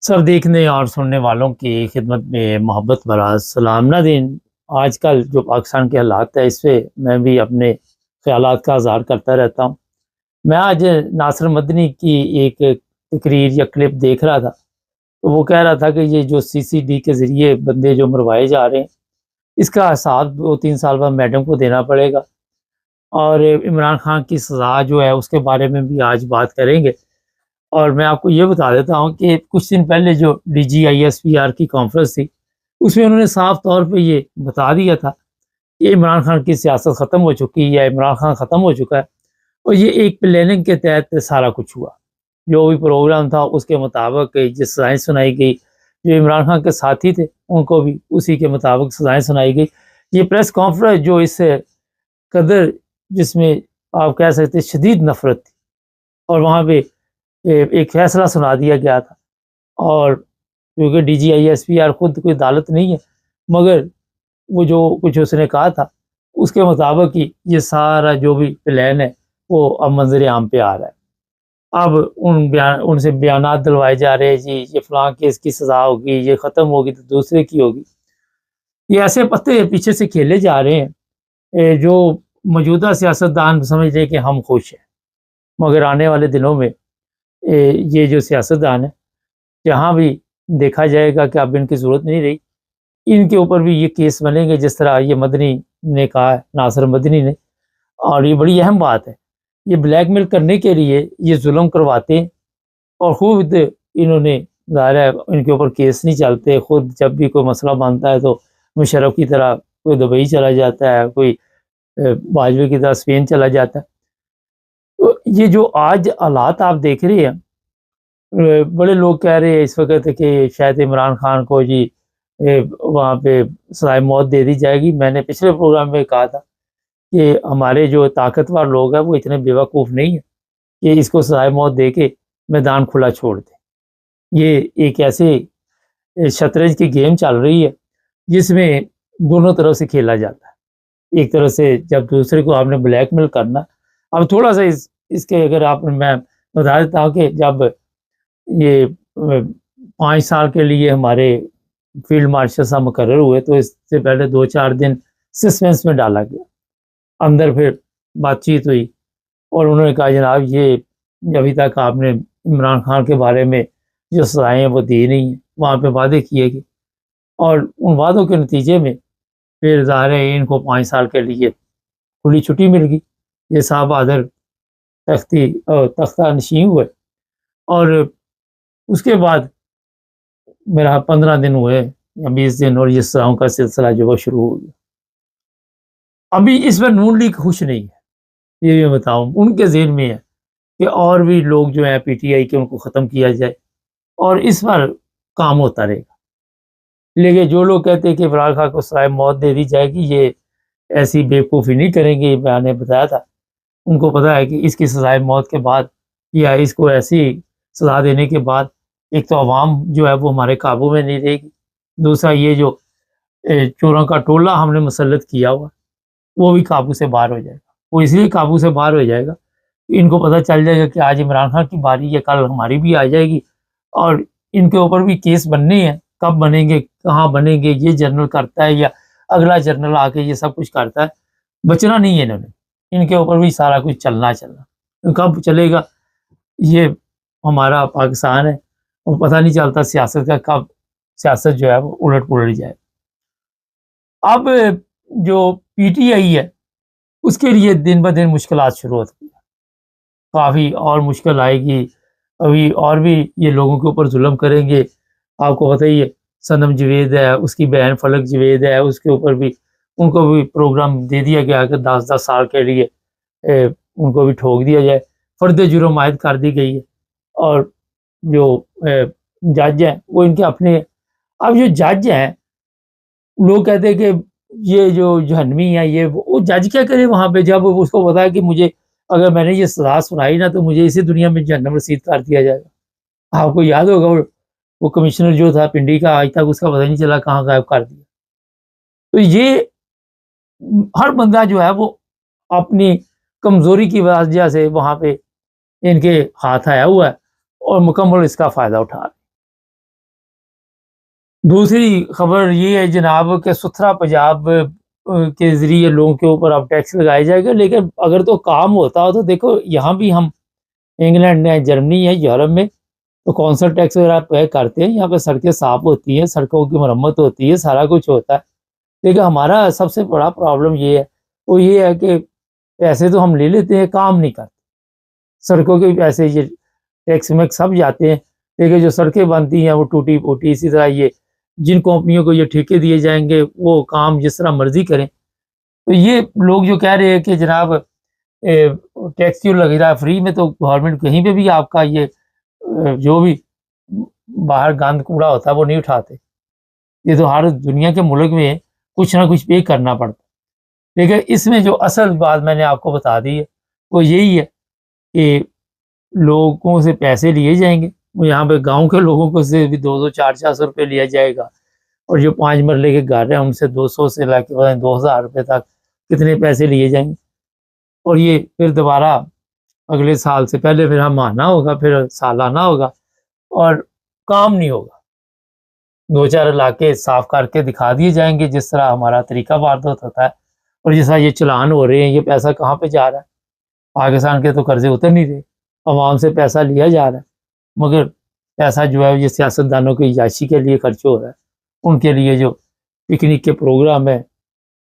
سب دیکھنے اور سننے والوں کی خدمت میں محبت بھرا سلام نادین۔ آج کل جو پاکستان کے حالات ہے اس پہ میں بھی اپنے خیالات کا اظہار کرتا رہتا ہوں۔ میں آج ناصر مدنی کی ایک تقریر یا کلپ دیکھ رہا تھا، تو وہ کہہ رہا تھا کہ یہ جو سی سی ڈی کے ذریعے بندے جو مروائے جا رہے ہیں اس کا حساب 2-3 سال بعد میڈم کو دینا پڑے گا، اور عمران خان کی سزا جو ہے اس کے بارے میں بھی آج بات کریں گے۔ اور میں آپ کو یہ بتا دیتا ہوں کہ کچھ دن پہلے جو D G I S P R کی کانفرنس تھی اس میں انہوں نے صاف طور پہ یہ بتا دیا تھا کہ عمران خان کی سیاست ختم ہو چکی ہے، عمران خان ختم ہو چکا ہے، اور یہ ایک پلاننگ کے تحت سارا کچھ ہوا۔ جو بھی پروگرام تھا اس کے مطابق جس سزائیں سنائی گئی، جو عمران خان کے ساتھی تھے ان کو بھی اسی کے مطابق سزائیں سنائی گئی۔ یہ پریس کانفرنس جو اس سے قدر جس میں آپ کہہ سکتے شدید نفرت تھی، اور وہاں پہ ایک فیصلہ سنا دیا گیا تھا، اور کیونکہ D G I S P R خود کوئی عدالت نہیں ہے، مگر وہ جو کچھ اس نے کہا تھا اس کے مطابق ہی یہ سارا جو بھی پلان ہے وہ اب منظر عام پہ آ رہا ہے۔ اب ان سے بیانات دلوائے جا رہے ہیں، جی یہ فلاں کیس کی سزا ہوگی، یہ ختم ہوگی تو دوسرے کی ہوگی۔ یہ ایسے پتے پیچھے سے کھیلے جا رہے ہیں جو موجودہ سیاستدان سمجھ رہے ہیں کہ ہم خوش ہیں، مگر آنے والے دنوں میں یہ جو سیاستدان ہے جہاں بھی دیکھا جائے گا کہ اب ان کی ضرورت نہیں رہی، ان کے اوپر بھی یہ کیس بنیں گے جس طرح یہ مدنی نے کہا ہے، ناصر مدنی نے۔ اور یہ بڑی اہم بات ہے، یہ بلیک میل کرنے کے لیے یہ ظلم کرواتے ہیں، اور خود انہوں نے ظاہر ہے ان کے اوپر کیس نہیں چلتے، خود جب بھی کوئی مسئلہ بنتا ہے تو مشرف کی طرح کوئی دبئی چلا جاتا ہے، کوئی باجوے کی طرح اسپین چلا جاتا ہے۔ تو یہ جو آج حالات آپ دیکھ رہے ہیں، بڑے لوگ کہہ رہے ہیں اس وقت کہ شاید عمران خان کو جی وہاں پہ سزائے موت دے دی جائے گی۔ میں نے پچھلے پروگرام میں کہا تھا کہ ہمارے جو طاقتور لوگ ہیں وہ اتنے بیوقوف نہیں ہیں کہ اس کو سزائے موت دے کے میدان کھلا چھوڑ دیں۔ یہ ایک ایسے شطرنج کی گیم چل رہی ہے جس میں دونوں طرف سے کھیلا جاتا ہے۔ ایک طرف سے جب دوسرے کو آپ نے بلیک میل کرنا، اب تھوڑا سا اس کے اگر آپ میں بتا دیتا ہوں کہ جب یہ 5 سال کے لیے ہمارے فیلڈ مارشل صاحب مقرر ہوئے تو اس سے پہلے 2-4 دن سسپینس میں ڈالا گیا، اندر پھر بات چیت ہوئی اور انہوں نے کہا جناب یہ ابھی تک آپ نے عمران خان کے بارے میں جو سزائیں ہیں وہ دی نہیں ہیں، وہاں پہ وعدے کیے گئے، اور ان وعدوں کے نتیجے میں پھر ظاہر ہے ان کو 5 سال کے لیے کھلی چھٹی مل گئی۔ یہ صاحب بہادر تختہ نشین ہوئے، اور اس کے بعد میرا 15 دن ہوئے یا 20 دن، اور یہ سزاؤں کا سلسلہ جو وہ شروع ہو گیا۔ ابھی اس پر نون لیگ خوش نہیں ہے، یہ میں بتاؤں ان کے ذہن میں ہے کہ اور بھی لوگ جو ہیں پی ٹی آئی کے ان کو ختم کیا جائے، اور اس پر کام ہوتا رہے گا۔ لیکن جو لوگ کہتے ہیں کہ عمران خان کو سزائے موت دے دی جائے گی، یہ ایسی بیوقوفی نہیں کریں گے۔ میں نے بتایا تھا ان کو پتہ ہے کہ اس کی سزائے موت کے بعد یا اس کو ایسی سزا دینے کے بعد ایک تو عوام جو ہے وہ ہمارے قابو میں نہیں رہے گی، دوسرا یہ جو چوروں کا ٹولہ ہم نے مسلط کیا ہوا وہ بھی قابو سے باہر ہو جائے گا۔ وہ اس لیے قابو سے باہر ہو جائے گا کہ ان کو پتہ چل جائے گا کہ آج عمران خان کی باری ہے، کل ہماری بھی آ جائے گی، اور ان کے اوپر بھی کیس بننے ہیں۔ کب بنیں گے، کہاں بنیں گے، یہ جنرل کرتا ہے یا اگلا جنرل آ کے یہ سب کچھ کرتا ہے، بچنا نہیں ہے انہوں نے، ان کے اوپر بھی سارا کچھ چلنا کب چلے گا۔ یہ ہمارا پاکستان ہے اور پتہ نہیں چلتا سیاست کا کب سیاست جو ہے وہ الٹ پلٹ جائے۔ اب جو پی ٹی آئی ہے اس کے لیے دن بدن مشکلات شروع ہوتی ہیں، کافی اور مشکل آئے گی، ابھی اور بھی یہ لوگوں کے اوپر ظلم کریں گے۔ آپ کو پتہ ہی ہے صنم جوید ہے، اس کی بہن فلک جوید ہے، اس کے اوپر بھی ان کو بھی پروگرام دے دیا گیا کہ 10 سال کے لیے ان کو بھی ٹھوک دیا جائے، فرد جرم عائد کر دی گئی ہے، اور جو جج ہیں وہ ان کے اپنے ہیں۔ اب جو جج ہیں لوگ کہتے ہیں کہ یہ جو جہنمی ہے، یہ وہ جج کیا کرے وہاں پہ جب اس کو پتا ہے کہ مجھے اگر میں نے یہ سزا سنائی نا تو مجھے اسی دنیا میں جہنم رسید کر دیا جائے گا۔ آپ کو یاد ہوگا وہ کمشنر جو تھا پنڈی کا، آج تک اس کا پتہ نہیں چلا کہاں غائب کر دیا۔ تو یہ ہر بندہ جو ہے وہ اپنی کمزوری کی وجہ سے وہاں پہ ان کے ہاتھ آیا ہوا ہے اور مکمل اس کا فائدہ اٹھا رہے ہیں۔ دوسری خبر یہ ہے جناب کہ ستھرا پنجاب کے ذریعے لوگوں کے اوپر اب ٹیکس لگایا جائے گا، لیکن اگر تو کام ہوتا ہو تو دیکھو یہاں بھی ہم انگلینڈ ہے، جرمنی ہے، یورپ میں تو کونسل ٹیکس وغیرہ پے کرتے ہیں، یہاں پہ سڑکیں صاف ہوتی ہیں، سڑکوں کی مرمت ہوتی ہے، سارا کچھ ہوتا ہے۔ لیکن ہمارا سب سے بڑا پرابلم یہ ہے، وہ یہ ہے کہ پیسے تو ہم لے لیتے ہیں، کام نہیں کرتے۔ سڑکوں کے پیسے یہ ٹیکس میں سب جاتے ہیں، لیکن جو سڑکیں بنتی ہیں وہ ٹوٹی پھوٹی، اسی طرح یہ جن کمپنیوں کو یہ ٹھیکے دیے جائیں گے وہ کام جس طرح مرضی کریں۔ تو یہ لوگ جو کہہ رہے ہیں کہ جناب ٹیکس کیوں لگ رہا ہے فری میں، تو گورنمنٹ کہیں پہ بھی آپ کا یہ جو بھی باہر گند کوڑا ہوتا ہے وہ نہیں اٹھاتے۔ یہ تو ہر دنیا کے ملک میں کچھ نہ کچھ پے کرنا پڑتا ہے۔ لیکن اس میں جو اصل بات میں نے آپ کو بتا دی ہے وہ یہی ہے کہ لوگوں سے پیسے لیے جائیں گے، یہاں پہ گاؤں کے لوگوں کو سے بھی 200 400 روپے لیا جائے گا، اور جو 5 مرلے کے گھر ہیں ان سے 200 سے لے کے 2000 روپے تک کتنے پیسے لیے جائیں گے، اور یہ پھر دوبارہ اگلے سال سے پہلے پھر ہم آنا ہوگا، پھر سالانہ ہوگا، اور کام نہیں ہوگا۔ 2 4 علاقے صاف کر کے دکھا دیے جائیں گے جس طرح ہمارا طریقہ واردات ہوتا ہے، اور جس طرح یہ چلان ہو رہے ہیں، یہ پیسہ کہاں پہ جا رہا ہے؟ پاکستان کے تو قرضے اتر نہیں رہے، عوام سے پیسہ لیا جا رہا ہے، مگر پیسہ جو ہے یہ سیاستدانوں کی عیاشی کے لیے خرچ ہو رہا ہے، ان کے لیے جو پکنک کے پروگرام ہے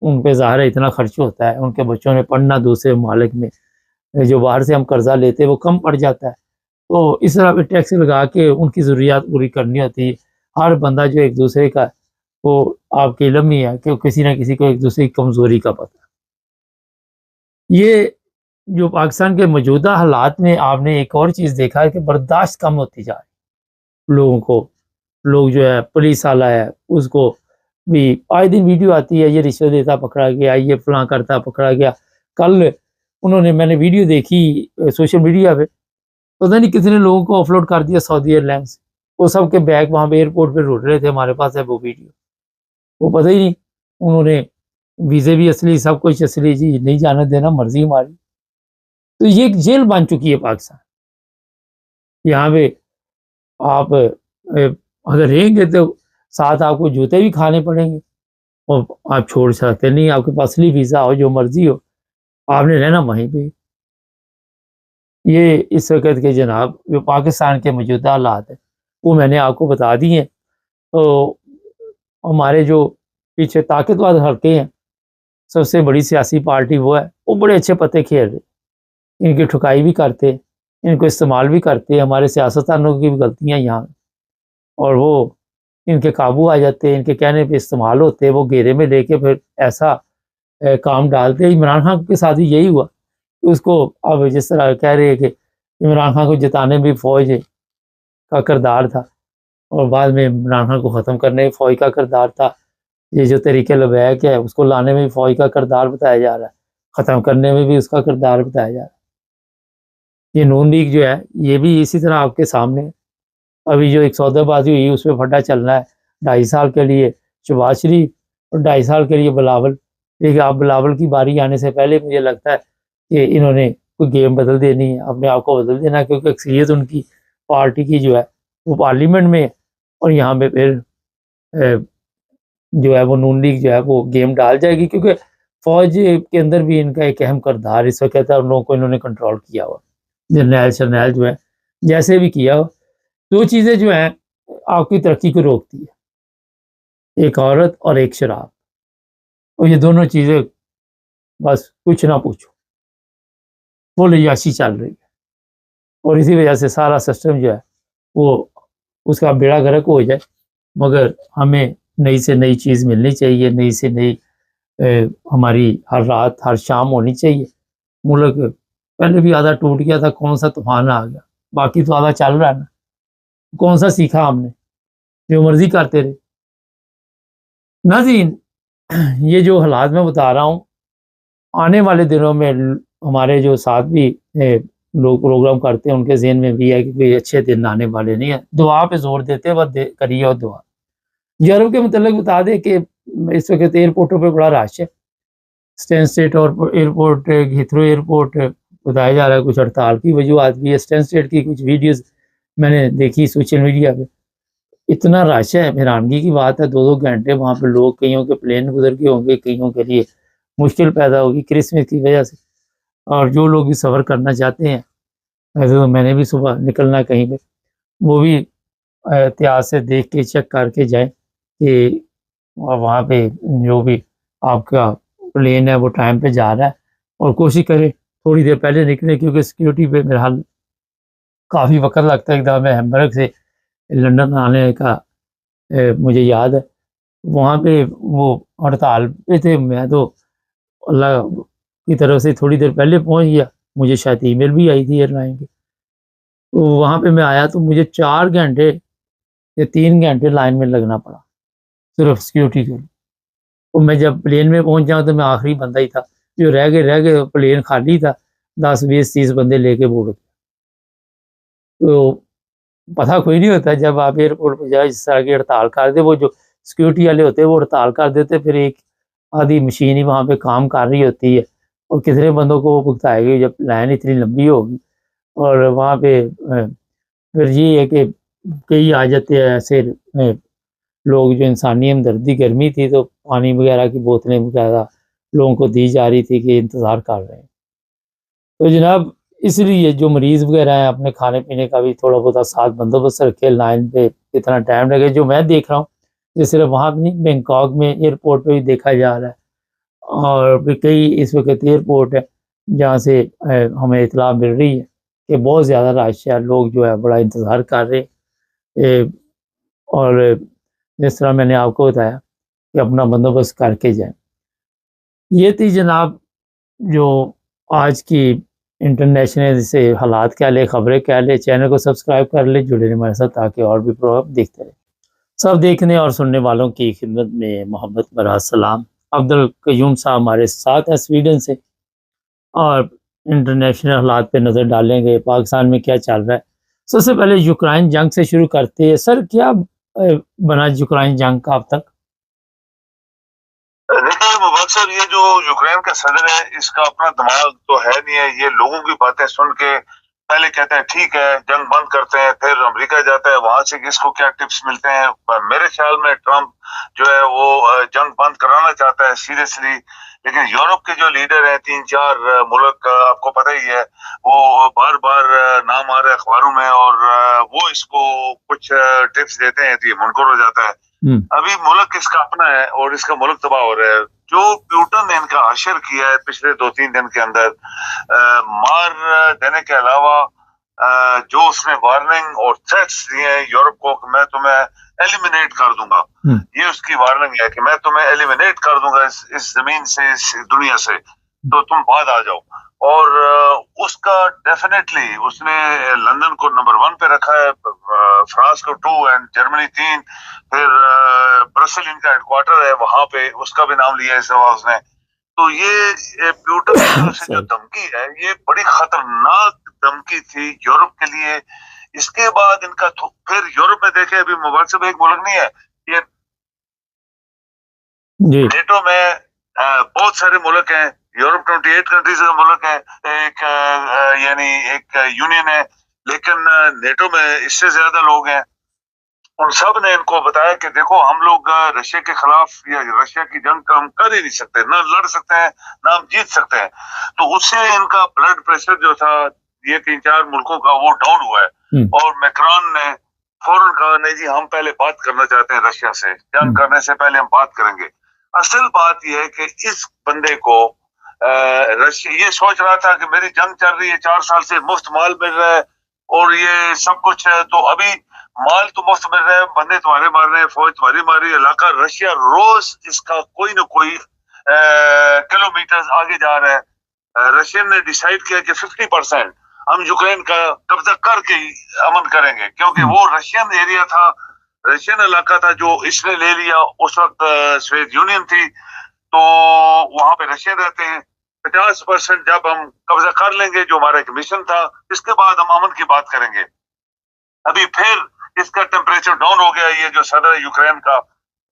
ان پہ ظاہر ہے اتنا خرچ ہوتا ہے، ان کے بچوں نے پڑھنا دوسرے ممالک میں، جو باہر سے ہم قرضہ لیتے وہ کم پڑ جاتا ہے، تو اس طرح پہ ٹیکس لگا کے ان کی ضروریات پوری کرنی ہوتی ہے۔ ہر بندہ جو ایک دوسرے کا، وہ آپ کے علم ہی ہے کہ کسی نہ کسی کو ایک دوسرے کی کمزوری کا پتہ ہے۔ یہ جو پاکستان کے موجودہ حالات میں آپ نے ایک اور چیز دیکھا ہے کہ برداشت کم ہوتی جا رہی ہے لوگوں کو۔ لوگ جو ہے پولیس والا ہے اس کو بھی آئے دن ویڈیو آتی ہے، یہ رشوت دیتا پکڑا گیا، یہ فلاں کرتا پکڑا گیا۔ کل میں نے ویڈیو دیکھی سوشل میڈیا پہ، پتہ نہیں کتنے لوگوں کو اپلوڈ کر دیا سعودی ایئر لائنس، وہ سب کے بیگ وہاں پہ ایئرپورٹ پہ ڈھونڈ رہے تھے، ہمارے پاس ہے وہ ویڈیو، وہ پتہ ہی نہیں، انہوں نے ویزے بھی اصلی، سب کچھ اصلی، جی نہیں جانے دینا، مرضی ہماری۔ تو یہ ایک جیل بن چکی ہے پاکستان۔ یہاں پہ آپ اگر رہیں گے تو ساتھ آپ کو جوتے بھی کھانے پڑیں گے، اور آپ چھوڑ سکتے نہیں، آپ کے پاس اصلی ویزا ہو، جو مرضی ہو، آپ نے رہنا وہیں پہ۔ یہ اس وقت کے جناب جو پاکستان کے موجودہ حالات ہیں وہ میں نے آپ کو بتا دی ہیں۔ تو ہمارے جو پیچھے طاقتور حلقے ہیں، سب سے بڑی سیاسی پارٹی وہ ہے، وہ بڑے اچھے پتے کھیل رہے، ان کی ٹھکائی بھی کرتے، ان کو استعمال بھی کرتے، ہمارے سیاستدانوں کی بھی غلطیاں یہاں، اور وہ ان کے قابو آ جاتے، ان کے کہنے پہ استعمال ہوتے، وہ گھیرے میں لے کے پھر ایسا کام ڈالتے۔ عمران خان کے ساتھ ہی یہی ہوا، اس کو اب جس طرح کہہ رہے ہیں کہ عمران خان کو جتانے میں فوج کا کردار تھا، اور بعد میں عمران خان کو ختم کرنے میں فوج کا کردار تھا، یہ جو طریقے لبیک ہے اس کو لانے میں بھی فوج کا کردار بتایا جا رہا ہے، ختم کرنے میں بھی اس کا کردار بتایا جا رہا ہے۔ یہ نون لیگ جو ہے یہ بھی اسی طرح آپ کے سامنے ہے۔ ابھی جو ایک سودے بازی ہوئی اس پہ پھڈا چلنا ہے، 2.5 سال کے لیے شہباز شریف اور 2.5 سال کے لیے بلاول۔ دیکھیے آپ بلاول کی باری آنے سے پہلے مجھے لگتا ہے کہ انہوں نے کوئی گیم بدل دینی ہے، اپنے آپ کو بدل دینا ہے، کیونکہ اکثریت ان کی پارٹی کی جو ہے وہ پارلیمنٹ میں ہے، اور یہاں پہ پھر جو ہے وہ نون لیگ جو ہے وہ گیم ڈال جائے گی، کیونکہ فوج کے اندر بھی ان کا ایک اہم کردار اس وقت ہے، ان لوگوں کو انہوں نے کنٹرول کیا ہوا، جرنیل شرنیل جو ہے جیسے بھی کیا ہو۔ دو چیزیں جو ہیں آپ کی ترقی کو روکتی ہے، ایک عورت اور ایک شراب، اور یہ دونوں چیزیں بس کچھ نہ پوچھو، فل عیاشی چل رہی ہے، اور اسی وجہ سے سارا سسٹم جو ہے وہ اس کا بیڑا غرق ہو جائے۔ مگر ہمیں نئی سے نئی چیز ملنی چاہیے، نئی سے نئی ہماری ہر رات ہر شام ہونی چاہیے۔ ملک پہلے بھی آدھا ٹوٹ گیا تھا، کون سا طوفان آ گیا، باقی تو آدھا چل رہا ہے نا، کون سا سیکھا ہم نے، جو مرضی کرتے رہے۔ ناظرین، یہ جو حالات میں بتا رہا ہوں، آنے والے دنوں میں ہمارے جو ساتھ بھی لوگ پروگرام کرتے ہیں ان کے ذہن میں بھی ہے کہ کوئی اچھے دن آنے والے نہیں ہیں، دعا پہ زور دیتے بس کریے اور دعا۔ یورپ کے متعلق بتا دیں کہ اس وقت ایئرپورٹوں پہ بڑا رش ہے، اسٹین اسٹیٹ اور ایئرپورٹ، ہیتھرو ایئرپورٹ بتایا جا رہا ہے کچھ ہڑتال کی وجوہات بھی ہے۔ اسٹین اسٹیٹ کی کچھ ویڈیوز میں نے دیکھی سوشل میڈیا پہ، اتنا رش ہے، حیرانگی کی بات ہے، 2 گھنٹے وہاں پہ لوگ، کئیوں کے پلین گزر کے ہوں گے، کئیوں کے لیے مشکل پیدا ہوگی کرسمس کی وجہ سے۔ اور جو لوگ بھی سفر کرنا چاہتے ہیں، ایسے تو میں نے بھی صبح نکلنا ہے کہیں پہ، وہ بھی احتیاط سے دیکھ کے چیک کر کے جائیں کہ وہاں پہ جو بھی آپ کا پلین ہے وہ ٹائم پہ جا رہا ہے، اور کوشش کریں تھوڑی دیر پہلے نکلیں، کیونکہ سیکیورٹی پہ میرا حال کافی وقت لگتا ہے۔ ایک دفعہ میں ہیمبرگ سے لنڈن آنے کا مجھے یاد ہے، وہاں پہ وہ ہڑتال پہ تھے، میں تو اللہ کی طرف سے تھوڑی دیر پہلے پہنچ گیا، مجھے شاید ای میل بھی آئی تھی ایئر لائن کی، تو وہاں پہ میں آیا تو مجھے 4 گھنٹے یا 3 گھنٹے لائن میں لگنا پڑا صرف سیکیورٹی کے لیے۔ اور میں جب پلین میں پہنچ جاؤں تو میں آخری بندہ ہی تھا، جو رہ گئے پلین خالی تھا، 10 20 30 بندے لے کے بوڑ گئے۔ تو پتہ کوئی نہیں ہوتا جب آپ ایئرپورٹ پہ جائے، جس طرح کی ہڑتال کر دے، وہ جو سیکیورٹی والے ہوتے ہیں وہ ہڑتال کر دیتے، پھر ایک آدھی مشین ہی وہاں پہ کام کر رہی ہوتی ہے، اور کتنے بندوں کو وہ بھگتائے گی جب لائن اتنی لمبی ہوگی۔ اور وہاں پہ پھر یہ ہے کہ کئی آ جاتے ہیں ایسے لوگ جو انسانی ہمدردی، گرمی تھی تو پانی وغیرہ کی بوتلیں وغیرہ لوگوں کو دی جا رہی تھی کہ انتظار کر رہے ہیں۔ تو جناب اس لیے جو مریض وغیرہ ہیں اپنے کھانے پینے کا بھی تھوڑا بہت ساتھ بندوبست رکھے، لائن پہ کتنا ٹائم لگے، جو میں دیکھ رہا ہوں یہ صرف وہاں پہ نہیں، بینکاک میں ایئرپورٹ پہ بھی دیکھا جا رہا ہے، اور بھی کئی اس وقت ایئرپورٹ ہے جہاں سے ہمیں اطلاع مل رہی ہے کہ بہت زیادہ رش ہے، لوگ جو ہے بڑا انتظار کر رہے ہیں۔ اور جس طرح میں نے آپ کو بتایا کہ اپنا بندوبست کر کے جائیں۔ یہ تھی جناب جو آج کی انٹرنیشنل سے حالات کہہ لے، خبریں کہہ لے۔ چینل کو سبسکرائب کر لے، جڑے رہیں ہمارے ساتھ تاکہ اور بھی پروگرام دیکھتے رہیں۔ سب دیکھنے اور سننے والوں کی خدمت میں محبت بھرا سلام۔ عبد القیوم صاحب ہمارے ساتھ ہیں سویڈن سے، اور انٹرنیشنل حالات پہ نظر ڈالیں گے، پاکستان میں کیا چل رہا ہے۔ سب سے پہلے یوکرائن جنگ سے شروع کرتے ہیں۔ سر کیا بنا یوکرائن جنگ کا اب تک؟ دیکھیں مبارک صاحب، یہ جو یوکرین کا صدر ہے اس کا اپنا دماغ تو ہے نہیں ہے، یہ لوگوں کی باتیں سن کے پہلے کہتے ہیں ٹھیک ہے جنگ بند کرتے ہیں، پھر امریکہ جاتا ہے، وہاں سے اس کو کیا ٹپس ملتے ہیں۔ میرے خیال میں ٹرمپ جو ہے وہ جنگ بند کرانا چاہتا ہے سیریسلی، لیکن یورپ کے جو لیڈر ہیں 3 4 ملک، آپ کو پتہ ہی ہے، وہ بار بار نام آ رہا ہے اخباروں میں، اور وہ اس کو کچھ ٹپس دیتے ہیں تو یہ منکر ہو جاتا ہے۔ ابھی ملک اس کا اپنا ہے اور اس کا ملک تباہ ہو رہا ہے۔ جو پیوٹن نے ان کا حشر کیا ہے پچھلے 2 3 دن کے اندر، مار دینے کے علاوہ جو اس نے وارننگ اور تھریٹس دیے ہیں یورپ کو کہ میں تمہیں ایلیمینیٹ کر دوں گا، یہ اس کی وارننگ ہے کہ میں تمہیں ایلیمینیٹ کر دوں گا اس زمین سے، اس دنیا سے، تو تم بعد آ جاؤ۔ اور اس کا ڈیفینیٹلی اس نے لندن کو نمبر 1 پہ رکھا ہے، فرانس کو 2 اینڈ جرمنی 3، پھر برسل ان کا ہیڈ کوارٹر ہے، وہاں پہ اس کا بھی نام لیا اس دفعہ اس نے۔ تو یہ پیوٹن کی طرف سے جو دھمکی ہے یہ بڑی خطرناک دھمکی تھی یورپ کے لیے۔ اس کے بعد ان کا پھر یورپ میں دیکھیں، ابھی مبارک صاحب ایک ملک نہیں ہے یہ، نیٹو میں بہت سارے ملک ہیں، یورپ 28 کنٹریز کا ملک ہے، ایک یعنی ایک یونین ہے، لیکن نیٹو میں اس سے زیادہ لوگ ہیں۔ ان سب نے ان کو بتایا کہ دیکھو ہم لوگ رشیا کے خلاف یا رشیا کی جنگ ہم کر ہی نہیں سکتے، نہ لڑ سکتے ہیں نہ ہم جیت سکتے ہیں۔ تو اس سے ان کا بلڈ پریشر جو تھا یہ 3 4 ملکوں کا وہ ڈاؤن ہوا ہے، اور میکرون نے فوراً کہا نہیں جی ہم پہلے بات کرنا چاہتے ہیں رشیا سے، جنگ کرنے سے پہلے ہم بات کریں گے۔ اصل بات یہ ہے کہ اس بندے کو رشیا یہ سوچ رہا تھا کہ میری جنگ چل رہی ہے، 4 سال سے مفت مال مل رہا ہے اور یہ سب کچھ ہے، تو ابھی مال تو مفت مل رہا ہے، بندے تمہارے مار رہے ہیں، فوج تمہاری مار رہی ہے، علاقہ رشیا روز اس کا کوئی نہ کوئی کلومیٹر آگے جا رہا ہے۔ رشین نے ڈیسائیڈ کیا کہ 50% ہم یوکرین کا قبضہ کر کے امن کریں گے، کیونکہ وہ رشین ایریا تھا، رشین علاقہ تھا جو اس نے لے لیا۔ اس وقت سوویت یونین تھی تو وہاں پہ رشین رہتے ہیں۔ 50% جب ہم قبضہ کر لیں گے، جو ہمارا ایک مشن تھا، اس کے بعد ہم امن کی بات کریں گے۔ ابھی پھر اس کا ٹیمپریچر ڈاؤن ہو گیا۔ یہ جو صدر ہے یوکرین کا،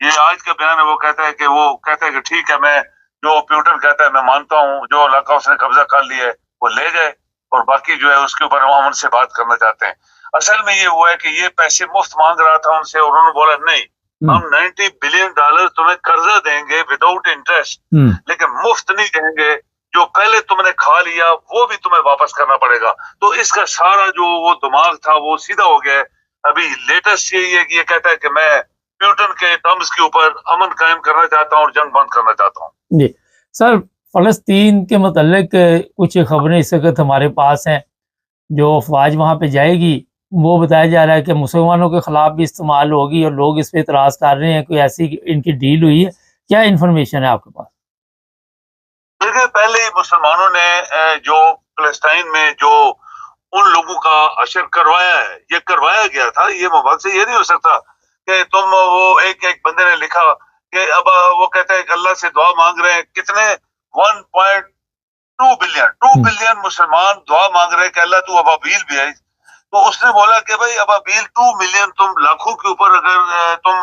یہ آج کا بیان ہے، وہ کہتا ہے کہ ٹھیک ہے، میں جو پیوٹن کہتا ہے میں مانتا ہوں، جو علاقہ اس نے قبضہ کر لیا ہے وہ لے جائے، اور باقی جو ہے اس کے اوپر ہم امن سے بات کرنا چاہتے ہیں۔ اصل میں یہ ہوا ہے کہ یہ پیسے مفت مانگ رہا تھا ان سے اور انہوں نے بولا نہیں ہم $90 بلین تمہیں قرضہ دیں گے وداؤٹ انٹرسٹ، لیکن مفت نہیں دیں گے، جو پہلے تم نے کھا لیا وہ بھی تمہیں واپس کرنا پڑے گا۔ تو اس کا سارا جو وہ دماغ تھا وہ سیدھا ہو گیا ہے۔ ابھی لیٹسٹ یہی ہے کہ یہ کہتا ہے کہ میں پیوٹن کے ٹرمز کے اوپر امن قائم کرنا چاہتا ہوں اور جنگ بند کرنا چاہتا ہوں۔ جی سر، فلسطین کے متعلق کچھ خبریں اس وقت ہمارے پاس ہیں، جو افواج وہاں پہ جائے گی وہ بتایا جا رہا ہے کہ مسلمانوں کے خلاف بھی استعمال ہوگی، اور لوگ اس پہ اعتراض کر رہے ہیں کوئی ایسی ان کی ڈیل ہوئی ہے، کیا انفارمیشن ہے آپ کے پاس؟ دیکھیں پہلے مسلمانوں نے جو فلسطین میں جو ان لوگوں کا اشر کروایا ہے، یہ کروایا گیا تھا، یہ مباحث سے یہ نہیں ہو سکتا کہ تم وہ ایک بندے نے لکھا کہ اب وہ کہتے ہیں کہ اللہ سے دعا مانگ رہے ہیں، کتنے 1.2 بلین مسلمان دعا مانگ رہے ہیں کہ اللہ تو ابابیل بھی ہے۔ تو اس نے بولا کہ بھائی ابابیل 2 ملین تم لاکھوں کے اوپر اگر تم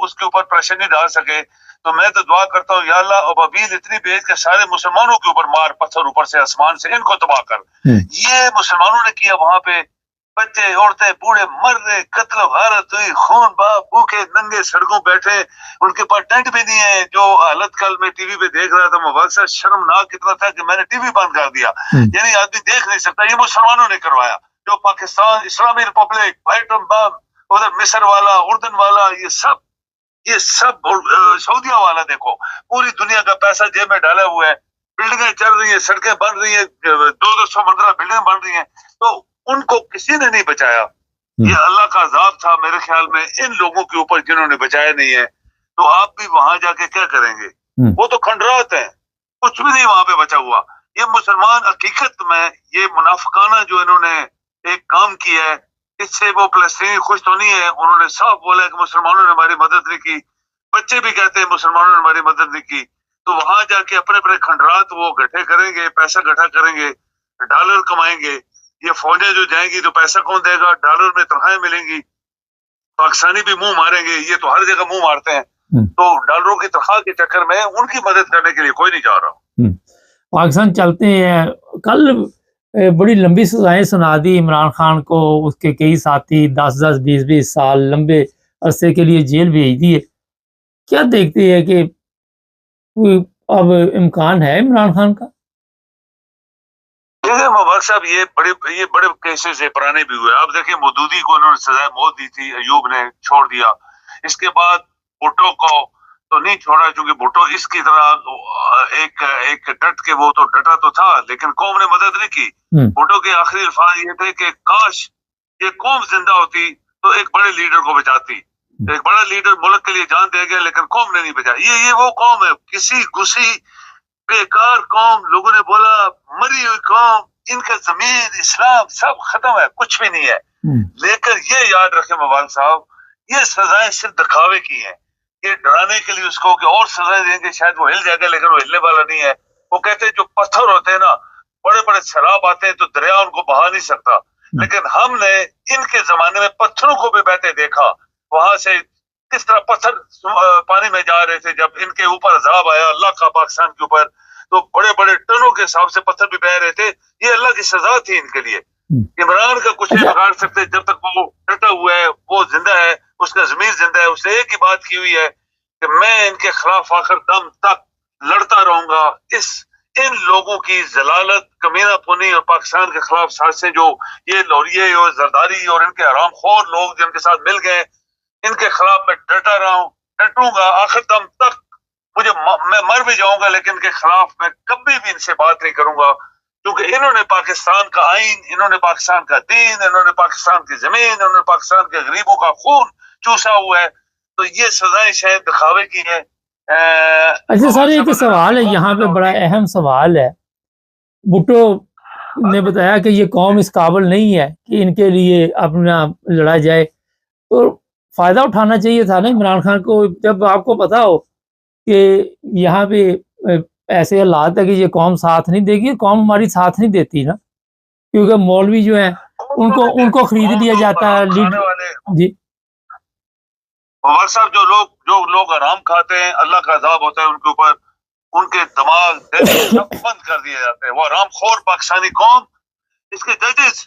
اس کے اوپر پریشر نہیں ڈال سکے تو میں تو دعا کرتا ہوں یا اللہ ابابیل اتنی بھیج کے سارے مسلمانوں کے اوپر مار پتھر اوپر سے آسمان سے ان کو تباہ کر۔ یہ مسلمانوں نے کیا، وہاں پہ بچے عورتیں بوڑھے مر رہے، قتل و غارت ہوئی، خون بہا، بھوکے ننگے سڑکوں بیٹھے، ان کے پاس ٹینٹ بھی نہیں ہے۔ جو حالت کل میں ٹی وی پہ دیکھ رہا تھا مباحثہ شرمناک اتنا تھا کہ میں نے ٹی وی بند کر دیا، یعنی آدمی دیکھ نہیں سکتا۔ یہ مسلمانوں نے کروایا، جو پاکستان اسلامی ریپبلک ایٹم بم، ادھر مصر والا، اردن والا، یہ سب سعودیہ والا، دیکھو پوری دنیا کا پیسہ جیب میں ڈالا ہوا ہے، بلڈنگیں چل رہی ہیں، سڑکیں بن رہی ہیں، 200 منزلہ بلڈنگ بن رہی ہیں، تو ان کو کسی نے نہیں بچایا۔ یہ اللہ کا عذاب تھا میرے خیال میں ان لوگوں کے اوپر جنہوں نے بچایا نہیں ہے۔ تو آپ بھی وہاں جا کے کیا کریں گے؟ وہ تو کھنڈرات ہیں، کچھ بھی نہیں وہاں پہ بچا ہوا۔ یہ مسلمان حقیقت میں یہ منافقانہ جو انہوں نے ایک کام کیا ہے، اس سے وہ فلسطینی خوش تو نہیں ہے۔ انہوں نے صاف بولا ہے کہ مسلمانوں نے ہماری مدد نہیں کی، بچے بھی کہتے ہیں مسلمانوں نے ہماری مدد نہیں کی۔ تو وہاں جا کے اپنے اپنے کھنڈرات وہ گٹھے کریں گے، پیسہ گٹھا کریں گے، ڈالر کمائیں گے۔ یہ فوجیں جو جائیں گی تو پیسہ کون دے گا؟ ڈالر میں تنخواہیں ملیں گی، پاکستانی بھی منہ ماریں گے، یہ تو ہر جگہ منہ مارتے ہیں۔ تو ڈالروں کی تنخواہ کے چکر میں ان کی مدد کرنے کے لیے کوئی نہیں جا رہا۔ پاکستان چلتے ہیں، کل بڑی لمبی سزائیں سنا دی عمران خان کو، اس کے کئی ساتھی 10 20 سال لمبے عرصے کے لیے جیل بھیج دیے۔ کیا دیکھتے ہیں کہ اب امکان ہے عمران خان کا؟ مبارک صاحب یہ بڑے کیسز ہے، پرانے بھی ہوئے۔ آپ دیکھیں مودودی کو انہوں نے سزائے موت دی تھی، ایوب نے چھوڑ دیا۔ اس کے بعد بھٹو کو تو نہیں چھوڑا، کیونکہ بھٹو اس کی طرح ایک ڈٹ کے وہ تو ڈٹا تو تھا لیکن قوم نے مدد نہیں کی۔ بھٹو کے آخری الفاظ یہ تھے کہ کاش یہ قوم زندہ ہوتی تو ایک بڑے لیڈر کو بچاتی، ایک بڑا لیڈر ملک کے لیے جان دے گیا لیکن قوم نے نہیں بچایا۔ یہ وہ قوم ہے، کسی گسی بیکار قوم، لوگوں نے بولا مری ہوئی قوم، ان کا ضمیر اسلام سب ختم ہے، کچھ بھی نہیں ہے۔ لیکن یہ یاد رکھیں مبارک صاحب، یہ سزائیں صرف دکھاوے کی ہیں، یہ ڈرانے کے لیے اس کو کہ اور سزائیں دیں گے شاید وہ ہل جائے گا، لیکن وہ ہلنے والا نہیں ہے۔ وہ کہتے ہیں جو پتھر ہوتے ہیں نا، بڑے بڑے سیلاب آتے ہیں تو دریا ان کو بہا نہیں سکتا، لیکن ہم نے ان کے زمانے میں پتھروں کو بھی بہتے دیکھا، وہاں سے کس طرح پتھر پانی میں جا رہے تھے جب ان کے اوپر عذاب آیا اللہ کا پاکستان کے اوپر، تو بڑے بڑے ٹنوں کے حساب سے پتھر بھی بہ رہے تھے۔ یہ اللہ کی سزا تھی ان کے لیے۔ عمران کا کچھ نہیں بگاڑ سکتے جب تک وہ ڈٹا ہوا ہے، وہ زندہ ہے، اس کا ضمیر زندہ ہے۔ اس نے ایک ہی بات کی ہوئی ہے کہ میں ان کے خلاف آخر دم تک لڑتا رہوں گا۔ ان لوگوں کی ضلالت، کمینہ پونی اور پاکستان کے خلاف سازشیں جو یہ لوریے اور زرداری اور ان کے حرام خور لوگ جن کے ساتھ مل گئے، ان کے خلاف میں ڈٹا رہا ہوں، ڈٹوں گا آخر دم تک۔ میں مر بھی جاؤں گا لیکن ان کے خلاف میں کبھی بھی ان سے بات نہیں کروں گا، کیونکہ انہوں نے پاکستان کا آئین، انہوں نے پاکستان کا دین، انہوں نے پاکستان کی زمین، انہوں نے پاکستان کے غریبوں کا خون چوسا ہوا ہے۔ تو یہ سزائیں شاید دکھاوے کی ہیں۔ اچھا سر، ایک سوال ہے یہاں پہ، بڑا اہم سوال ہے۔ بھٹو نے بتایا کہ یہ قوم اس قابل نہیں ہے کہ ان کے لیے اپنا لڑا جائے، تو فائدہ اٹھانا چاہیے تھا نا عمران خان کو، جب آپ کو پتا ہو کہ یہاں پہ ایسے حالات ہے کہ یہ قوم ساتھ نہیں دے گی۔ قوم ہماری ساتھ نہیں دیتی نا، کیونکہ مولوی جو ہیں ان کو خرید لیا جاتا ہے۔ جی صاحب جو لوگ آرام کھاتے ہیں، اللہ کا عذاب ہوتا ہے ان کے اوپر، ان کے دماغ سب بند کر دیے جاتے ہیں۔ وہ آرام خور پاکستانی قوم، اس کے ججز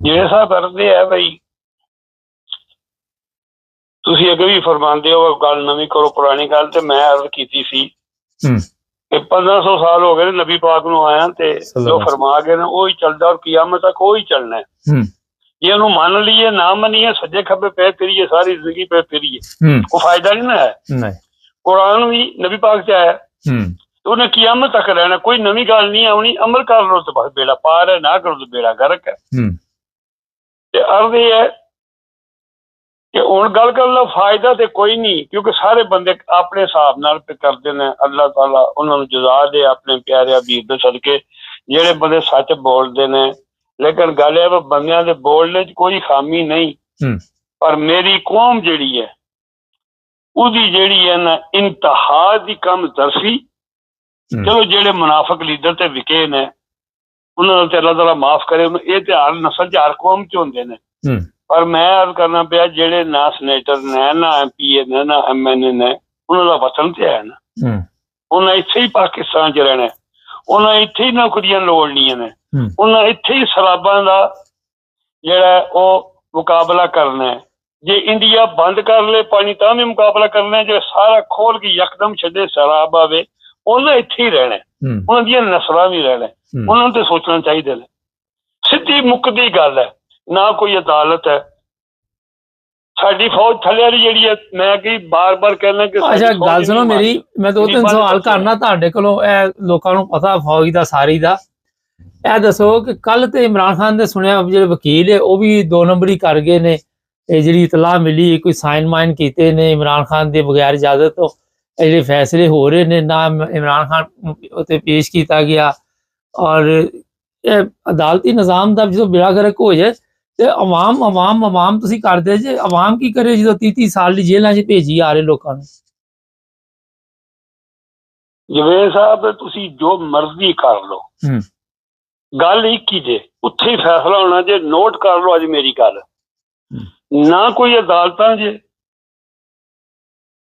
ਜਿਹੜੇ ਸਾਹਿਬ ਕਰਦੇ ਆ ਬਈ, ਤੁਸੀਂ ਅੱਗੇ ਵੀ ਫਰਮਾਉਂਦੇ ਹੋ ਗੱਲ ਨਵੀਂ ਕਰੋ ਪੁਰਾਣੀ ਗੱਲ, ਤੇ ਮੈਂ ਅਰਜ਼ ਕੀਤੀ ਸੀ ਕਿ 1500 ਸਾਲ ਹੋ ਗਏ ਨੇ ਨਬੀ ਪਾਕ ਨੂੰ ਆਇਆ, ਤੇ ਜੋ ਫਰਮਾ ਗਏ ਨੇ ਉਹੀ ਚੱਲਦਾ ਔਰ ਕਿਆਮਤ ਤੱਕ ਉਹੀ ਚੱਲਣਾ ਹੈ। ਜੇ ਉਹਨੂੰ ਮੰਨ ਲਈਏ ਨਾ ਮੰਨੀਏ, ਸੱਜੇ ਖੱਬੇ ਪੈ ਫਿਰੀਏ, ਸਾਰੀ ਜ਼ਿੰਦਗੀ ਪੈ ਫਿਰੀਏ, ਉਹ ਫਾਇਦਾ ਨਹੀਂ ਨਾ ਹੈ। ਕੁਰਾਨ ਵੀ ਨਬੀ ਪਾਕ ਚ ਆਇਆ, ਉਹਨੇ ਕਿਆਮਤ ਤੱਕ ਰਹਿਣਾ, ਕੋਈ ਨਵੀਂ ਗੱਲ ਨਹੀਂ ਆਉਣੀ। ਅਮਲ ਕਰ ਲਓ ਤਾਂ ਬਸ ਬੇੜਾ ਪਾਰ ਹੈ, ਨਾ ਕਰੋ ਤਾਂ ਬੇੜਾ ਗਰਕ ਹੈ। ਤੇ ਅਰਜ਼ ਇਹ ਹੈ ਕਿ ਹੁਣ ਗੱਲ ਕਰਨ ਦਾ ਫਾਇਦਾ ਤੇ ਕੋਈ ਨਹੀਂ, ਕਿਉਂਕਿ ਸਾਰੇ ਬੰਦੇ ਆਪਣੇ ਹਿਸਾਬ ਨਾਲ ਕਰਦੇ ਨੇ। ਅੱਲਾਹ ਤਾਲਾ ਉਹਨਾਂ ਨੂੰ ਜਜ਼ਾ ਦੇ ਆਪਣੇ ਪਿਆਰੇ ਹਬੀਬ ਦੇ ਸਦਕੇ, ਜਿਹੜੇ ਬੰਦੇ ਸੱਚ ਬੋਲਦੇ ਨੇ। ਲੇਕਿਨ ਗੱਲ ਇਹ ਬੰਦਿਆਂ ਦੇ ਬੋਲਣੇ 'ਚ ਕੋਈ ਖਾਮੀ ਨਹੀਂ, ਪਰ ਮੇਰੀ ਕੌਮ ਜਿਹੜੀ ਹੈ ਉਹਦੀ ਜਿਹੜੀ ਹੈ ਨਾ ਇੰਤਹਾ ਦੀ ਕਮ ਦਰਸੀ। ਚਲੋ ਜਿਹੜੇ ਮੁਨਾਫਿਕ ਲੀਡਰ ਤੇ ਵਿਕੇ ਨੇ ਉਹਨਾਂ ਨੂੰ ਤੇ ਅੱਲਾਹ ਤਾਲਾ ਮਾਫ ਕਰੇ। ਉਹਨੂੰ ਇਹ ਤੇ ਹਰ ਨਸਲ 'ਚ ਹਰ ਕੌਮ 'ਚ ਹੁੰਦੇ ਨੇ। ਪਰ ਮੈਂ ਅਰਜ਼ ਕਰਨਾ ਪਿਆ, ਜਿਹੜੇ ਨਾ ਸੈਨੇਟਰ ਨੇ, ਨਾ MPA ਨੇ, ਨਾ MNA ਨੇ, ਉਹਨਾਂ ਦਾ ਵਤਨ ਤੇ ਹੈ ਨਾ, ਉਹਨਾਂ ਇੱਥੇ ਹੀ ਪਾਕਿਸਤਾਨ 'ਚ ਰਹਿਣਾ, ਉਹਨਾਂ ਇੱਥੇ ਹੀ ਨੌਕਰੀਆਂ ਲੋੜਨੀਆਂ ਨੇ, ਉਹਨਾਂ ਇੱਥੇ ਹੀ ਸ਼ਰਾਬਾਂ ਦਾ ਜਿਹੜਾ ਉਹ ਮੁਕਾਬਲਾ ਕਰਨਾ ਹੈ। ਜੇ ਇੰਡੀਆ ਬੰਦ ਕਰ ਲੇ ਪਾਣੀ ਤਾਂ ਵੀ ਮੁਕਾਬਲਾ ਕਰਨਾ ਹੈ। ਜੇ ਸਾਰਾ ਖੋਲ ਕੇ ਯਕਦਮ ਛੱਡੇ ਸ਼ਰਾਬ ਆਵੇ, ਉਹਨਾਂ ਇੱਥੇ ਹੀ ਰਹਿਣਾ, ਉਹਨਾਂ ਦੀਆਂ ਨਸਲਾਂ ਵੀ ਰਹਿਣਾ। ਉਹਨਾਂ ਨੂੰ ਤੇ ਸੋਚਣਾ ਚਾਹੀਦਾ ਨੇ। ਸਿੱਧੀ ਮੁੱਕਦੀ ਗੱਲ ਹੈ, ਨਾ ਕੋਈ ਅਦਾਲਤ ਹੈ। ਸਾਡੀ ਫੌਜ ਥੱਲੇ ਵਾਲੀ ਜਿਹੜੀ ਹੈ, ਮੈਂ ਕੀ ਬਾਰ-ਬਾਰ ਕਹਿਣਾ ਕਿ ਅੱਛਾ ਗੱਲ ਸੁਣੋ ਮੇਰੀ, ਮੈਂ 2-3 ਸਵਾਲ ਕਰਨਾ ਤੁਹਾਡੇ ਕੋਲੋਂ। ਇਹ ਲੋਕਾਂ ਨੂੰ ਪਤਾ ਫੌਜ ਦਾ ਸਾਰੀ ਦਾ। ਇਹ ਦੱਸੋ ਕਿ ਕੱਲ ਤੇ ਇਮਰਾਨ ਖਾਨ ਦੇ ਸੁਣਿਆ ਜਿਹੜੇ ਵਕੀਲ ਹੈ ਉਹ ਵੀ 2 ਨੰਬਰੀ ਕਰ ਗਏ ਨੇ। ਇਹ ਜਿਹੜੀ ਇਤਲਾਹ ਮਿਲੀ, ਕੋਈ ਸਾਈਨ ਮਾਈਨ ਕੀਤੇ ਨੇ ਇਮਰਾਨ ਖਾਨ ਦੇ ਬਗੈਰ ਇਜਾਜ਼ਤ ਤੋਂ। ਇਹ ਜਿਹੜੇ ਫੈਸਲੇ ਹੋ ਰਹੇ ਨੇ, ਨਾ ਇਮਰਾਨ ਖਾਨ ਨੂੰ ਉੱਤੇ ਪੇਸ਼ ਕੀਤਾ ਗਿਆ। ਔਰ ਇਹ ਅਦਾਲਤੀ ਨਿਜ਼ਾਮ ਦਾ ਜਦੋਂ ਬੇੜਾ ਗਰਕ ਹੋ ਜਾਏ ਤੇ ਆਵਾਮ ਤੁਸੀਂ ਕਰਦੇ ਜੇ। ਆਵਾਮ ਕੀ ਕਰੇ ਜਦੋਂ 30 ਸਾਲ ਦੀ ਜੇਲ੍ਹਾਂ 'ਚ ਭੇਜੀ ਆ ਰਹੇ ਲੋਕਾਂ ਨੂੰ? ਜਵੇਦ ਸਾਹਿਬ ਤੁਸੀਂ ਜੋ ਮਰਜ਼ੀ ਕਰ ਲਓ, ਗੱਲ ਇੱਕ ਹੀ ਜੇ, ਉੱਥੇ ਹੀ ਫੈਸਲਾ ਹੋਣਾ ਜੇ। ਨੋਟ ਕਰ ਲਓ ਅੱਜ ਮੇਰੀ ਗੱਲ, ਨਾ ਕੋਈ ਅਦਾਲਤਾਂ ਜੇ।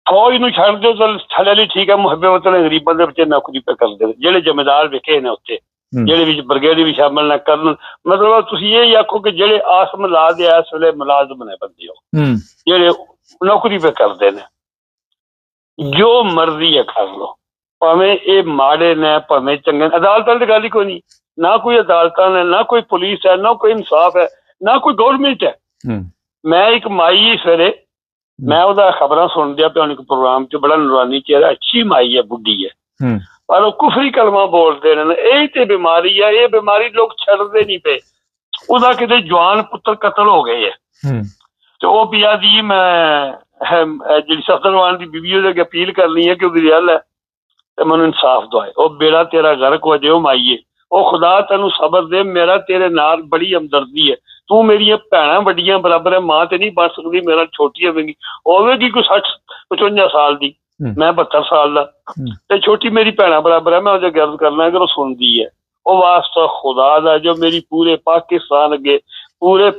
ਫੌਜ ਨੂੰ ਛੱਡ ਦਿਓ ਤਾਂ ਥੱਲੇ ਲਈ ਠੀਕ ਹੈ, ਮੁਹੱਬੇ ਵਤਨ ਗਰੀਬਾਂ ਦੇ ਬੱਚੇ ਨੌਕਰੀ ਪੇ ਕਰਦੇ, ਜਿਹੜੇ ਜ਼ਿੰਮੇਦਾਰ ਵਿਖੇ ਨੇ ਉੱਥੇ, ਜਿਹੜੇ ਵਿੱਚ ਬਰਗੇਡੀ ਵੀ ਸ਼ਾਮਲ ਨਾ ਕਰਨ। ਮਤਲਬ ਤੁਸੀਂ ਇਹ ਆਖੋ ਕਿ ਜਿਹੜੇ ਆਸਮ ਲਾ ਦੇ ਇਸ ਵੇਲੇ ਮੁਲਾਜ਼ਮ ਨੇ ਬੰਦੇ, ਉਹ ਜਿਹੜੇ ਨੌਕਰੀ ਪੇ ਕਰਦੇ ਨੇ, ਜੋ ਮਰਜ਼ੀ ਹੈ ਕਰ ਲਓ। ਭਾਵੇਂ ਇਹ ਮਾੜੇ ਨੇ ਭਾਵੇਂ ਚੰਗੇ, ਅਦਾਲਤਾਂ ਦੀ ਗੱਲ ਹੀ ਕੋਈ ਨਹੀਂ, ਨਾ ਕੋਈ ਅਦਾਲਤਾਂ ਨੇ, ਨਾ ਕੋਈ ਪੁਲਿਸ ਹੈ, ਨਾ ਕੋਈ ਇਨਸਾਫ ਹੈ, ਨਾ ਕੋਈ ਗੌਰਮੈਂਟ ਹੈ। ਮੈਂ ਇੱਕ ਮਾਈ ਸਵੇਰੇ ਮੈਂ ਉਹਦਾ ਖਬਰਾਂ ਸੁਣਦਿਆ ਪਿਆ ਇੱਕ ਪ੍ਰੋਗਰਾਮ 'ਚ, ਬੜਾ ਨੂਰਾਨੀ ਚਿਹਰਾ, ਅੱਛੀ ਮਾਈ ਹੈ, ਬੁੱਢੀ ਹੈ, ਪਰ ਉਹ ਕੁਫਰੀ ਕਲਮਾ ਬੋਲਦੇ ਨੇ। ਇਹ ਤੇ ਬਿਮਾਰੀ ਹੈ, ਇਹ ਬਿਮਾਰੀ ਲੋਕ ਛੱਡਦੇ ਨਹੀਂ ਪਏ। ਉਹਦਾ ਕਿਤੇ ਜਵਾਨ ਪੁੱਤਰ ਕਤਲ ਹੋ ਗਏ ਹੈ ਤੇ ਉਹ ਪਿਆ ਦੀ ਮੈਂ ਜਿਹੜੀ ਸਫਦਰਵਾਨ ਦੀ ਬੀਬੀ ਉਹਦੇ ਅੱਗੇ ਅਪੀਲ ਕਰਨੀ ਹੈ ਕਿ ਉਹਦੀ ਰਿਆਲ ਹੈ ਤੇ ਮੈਨੂੰ ਇਨਸਾਫ ਦਵਾਏ। ਉਹ ਬੇੜਾ ਤੇਰਾ ਗਰਕ ਹੋ ਜੇ, ਉਹ ਮਾਈਏ, ਉਹ ਖੁਦਾ ਤੈਨੂੰ ਸਬਰ ਦੇ, ਮੇਰਾ ਤੇਰੇ ਨਾਲ ਬੜੀ ਹਮਦਰਦੀ ਹੈ, ਤੂੰ ਮੇਰੀਆਂ ਭੈਣਾਂ ਵੱਡੀਆਂ ਬਰਾਬਰ ਹੈ, ਮਾਂ ਤੇ ਨਹੀਂ ਬਣ ਸਕਦੀ, ਮੇਰਾ ਛੋਟੀ ਹੋਵੇਗੀ ਕੋਈ 60-55 ਸਾਲ ਦੀ, ਮੈਂ 72 ਸਾਲ ਦਾ, ਤੇ ਛੋਟੀ ਮੇਰੀ ਭੈਣਾਂ ਬਰਾਬਰ ਹੈ, ਮੈਂ ਉਹਦੇ ਗਰਦ ਕਰਨਾ ਅਗਰ ਉਹ ਸੁਣਦੀ ਹੈ। ਉਹ ਵਾਸਤਾ ਖੁਦਾ ਦਾ ਜੋ ਮੇਰੀ ਪੂਰੇ ਪਾਕਿਸਤਾਨ ਅੱਗੇ, ਪੂਰੇ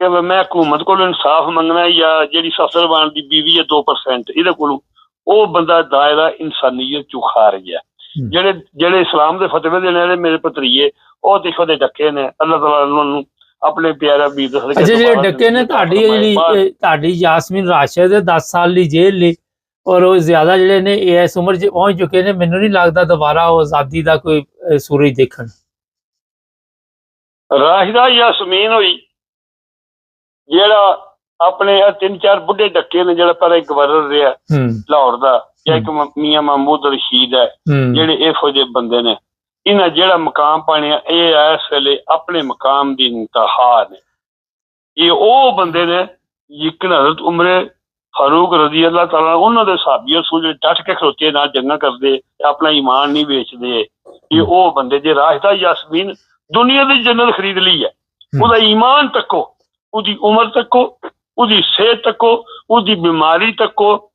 ਕਿ ਮੈਂ ਹਕੂਮਤ ਕੋਲ ਇਨਸਾਫ ਮੰਗਣਾ ਜਾਂ ਜਿਹੜੀ ਸਫਦਰਵਾਨ ਦੀ ਬੀਵੀ ਹੈ 2% ਇਹਦੇ ਕੋਲੋਂ, ਉਹ ਬੰਦਾ ਦਾਇਰਾ ਇਨਸਾਨੀਅਤ ਚੋਂ ਖਾਰਜ ਹੈ। ਜਿਹੜੇ ਇਸਲਾਮ ਦੇ ਫਤਵੇ ਦੇਣੇ ਵਾਲੇ ਮੇਰੇ ਭਤਰੀਏ, ਉਹ ਦੇਖੋ ਦੇ ਡੱਕੇ ਨੇ, ਅੱਲਾਹ ਤਾਲਾ ਉਹਨਾਂ ਨੂੰ ਆਪਣੇ ਪਿਆਰਾ ਵੀਰ ਦੇ ਸਦਕੇ। ਜਿਹੜੇ ਡੱਕੇ ਨੇ ਤੁਹਾਡੀ ਯਾਸਮੀਨ ਰਾਸ਼ਦ 10 ਸਾਲ ਦੀ ਜੇਲ੍ਹ ਲਈ, ਔਰ ਉਹ ਜ਼ਿਆਦਾ ਜਿਹੜੇ ਨੇ ਇਸ ਉਮਰ 'ਚ ਪਹੁੰਚ ਚੁੱਕੇ ਨੇ, ਮੈਨੂੰ ਨਹੀਂ ਲੱਗਦਾ ਦੁਬਾਰਾ ਉਹ ਆਜ਼ਾਦੀ ਦਾ ਕੋਈ ਸੂਰਜ ਦੇਖਣ। ਰਾਸ਼ਦਾ ਯਾਸਮੀਨ ਹੋਈ, ਜਿਹੜਾ ਆਪਣੇ 3-4 ਬੁੱਢੇ ਡੱਕੇ ਨੇ, ਜਿਹੜਾ ਪਹਿਲਾਂ ਗਵਰਨਰ ਰਿਹਾ ਲਾਹੌਰ ਦਾ, ਜਾਂ ਇੱਕ ਮੀਆਂ ਮਹਿਮੂਦ ਰਸ਼ੀਦ ਹੈ, ਜਿਹੜੇ ਇਹੋ ਜਿਹੇ ਬੰਦੇ ਨੇ, ਇਹਨਾਂ ਜਿਹੜਾ ਮਕਾਮ ਪਾਣਿਆ, ਇਹ ਇਸ ਵੇਲੇ ਆਪਣੇ ਮਕਾਮ ਦੀ ਇੰਤਹਾ ਨੇ। ਇਹ ਉਹ ਬੰਦੇ ਨੇ ਜਿਕਨ ਹਜ਼ਰਤ ਉਮਰੇ ਫਾਰੂਕ ਰਜ਼ੀ ਅੱਲਾਹ ਤਾਲਾ, ਉਹਨਾਂ ਦੇ ਸਾਹਬੀ ਸੂ ਜਿਹੜੇ ਡਟ ਕੇ ਖਲੋਤੇ ਨਾਲ ਜੰਗਾਂ ਕਰਦੇ, ਆਪਣਾ ਈਮਾਨ ਨਹੀਂ ਵੇਚਦੇ। ਇਹ ਉਹ ਬੰਦੇ, ਜੇ ਰਾਸ਼ਦਾ ਯਾਸਮੀਨ ਦੁਨੀਆ ਦੀ ਜੰਨਤ ਖਰੀਦ ਲਈ ਹੈ, ਉਹਦਾ ਈਮਾਨ ਤੱਕੋ, ਉਹਦੀ ਉਮਰ ਤੱਕੋ, ਉਹਦੀ ਸਿਹਤ ਤੱਕੋ, ਉਹਦੀ ਬਿਮਾਰੀ ਤੱਕੋ,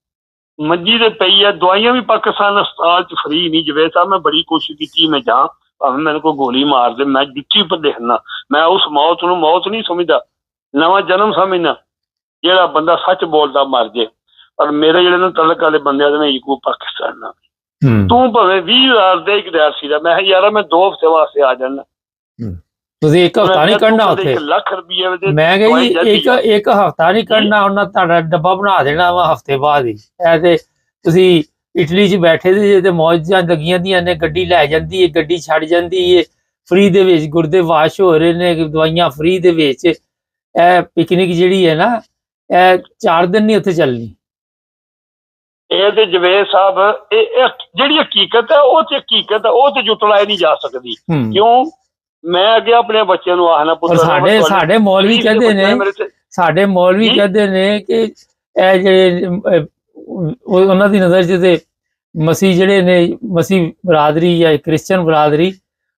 ਮੰਜੀ ਦੇ ਪਈ ਹੈ। ਦਵਾਈਆਂ ਵੀ ਪਾਕਿਸਤਾਨ ਹਸਪਤਾਲ 'ਚ ਫਰੀ ਨਹੀਂ। ਜਵੇਦ ਸਾਹਿਬ ਮੈਂ ਬੜੀ ਕੋਸ਼ਿਸ਼ ਕੀਤੀ, ਮੈਂ ਜਾ ਭਾਵੇਂ ਮੈਨੂੰ ਕੋਈ ਗੋਲੀ ਮਾਰ ਦੇ, ਮੈਂ ਜੁੱਤੀ ਉੱਪਰ ਦੇਖਣਾ, ਮੈਂ ਉਸ ਮੌਤ ਨੂੰ ਮੌਤ ਨਹੀਂ ਸਮਝਦਾ, ਨਵਾਂ ਜਨਮ ਸਮਝਣਾ। ਜਿਹੜਾ ਬੰਦਾ ਸੱਚ ਬੋਲਦਾ ਮਰ ਜੇ। ਪਰ ਮੇਰੇ ਜਿਹੜੇ ਨੇ ਤਲਕ ਵਾਲੇ ਬੰਦਿਆਂ ਦੇ ਨੇ ਇਕੋ ਪਾਕਿਸਤਾਨ ਨਾਲ, ਤੂੰ ਭਾਵੇਂ 20,000 ਦੇ ਇੱਕ ਰਿਆਸੀ ਦਾ, ਮੈਂ ਯਾਰ ਮੈਂ 2 ਹਫ਼ਤੇ ਵਾਸਤੇ ਆ ਜਾਣਾ, ਤੁਸੀਂ ਇੱਕ ਹਫ਼ਤਾ ਨਹੀਂ ਕੱਢਣਾ ਉੱਥੇ। 1 ਲੱਖ ਰੁਪਏ ਮੈਂ ਕਿਹਾ ਜੀ ਇੱਕ ਹਫ਼ਤਾ ਨਹੀਂ ਕੱਢਣਾ, ਉਹਨਾਂ ਤੁਹਾਡਾ ਡੱਬਾ ਬਣਾ ਦੇਣਾ ਵਾ ਹਫ਼ਤੇ ਬਾਅਦ ਹੀ। ਇਹ ਤੇ ਤੁਸੀਂ ਇਟਲੀ 'ਚ ਬੈਠੇ ਸੀ ਤੇ ਮੌਜਾਂ ਲੱਗੀਆਂ ਦੀਆਂ ਨੇ, ਗੱਡੀ ਲੈ ਜਾਂਦੀ ਹੈ, ਗੱਡੀ ਛੱਡ ਜਾਂਦੀ ਹੈ, ਫ੍ਰੀ ਦੇ ਵਿੱਚ ਗੁਰਦੇ ਵਾਸ਼ ਹੋ ਰਹੇ ਨੇ, ਦਵਾਈਆਂ ਫ੍ਰੀ ਦੇ ਵਿੱਚ। ਇਹ ਪਿਕਨਿਕ ਜਿਹੜੀ ਹੈ ਨਾ, ਇਹ 4 ਦਿਨ ਨਹੀਂ ਉੱਥੇ ਚੱਲਣੀ। ਇਹ ਤੇ ਜਵੇਦ ਸਾਹਿਬ, ਇਹ ਜਿਹੜੀ ਹਕੀਕਤ ਹੈ, ਉਹ ਤੇ ਹਕੀਕਤ ਹੈ, ਉਹ ਤੇ ਜੁਟਲਾਈ ਨਹੀਂ ਜਾ ਸਕਦੀ। ਕਿਉਂ? ਮੈਂ ਅੱਗੇ ਆਪਣੇ ਬੱਚਿਆਂ ਨੂੰ ਆਖਣਾ, ਪੁੱਤਰ ਸਾਡੇ ਮੌਲਵੀ ਕਹਿੰਦੇ ਨੇ ਕਿ ਇਹ ਜਿਹੜੇ ਉਹਨਾਂ ਦੀ ਨਜ਼ਰ 'ਚ ਤੇ ਮਸੀਹ ਜਿਹੜੇ ਨੇ, ਮਸੀਹ ਬਰਾਦਰੀ ਜਾਂ ਕ੍ਰਿਸਚਨ ਬਰਾਦਰੀ,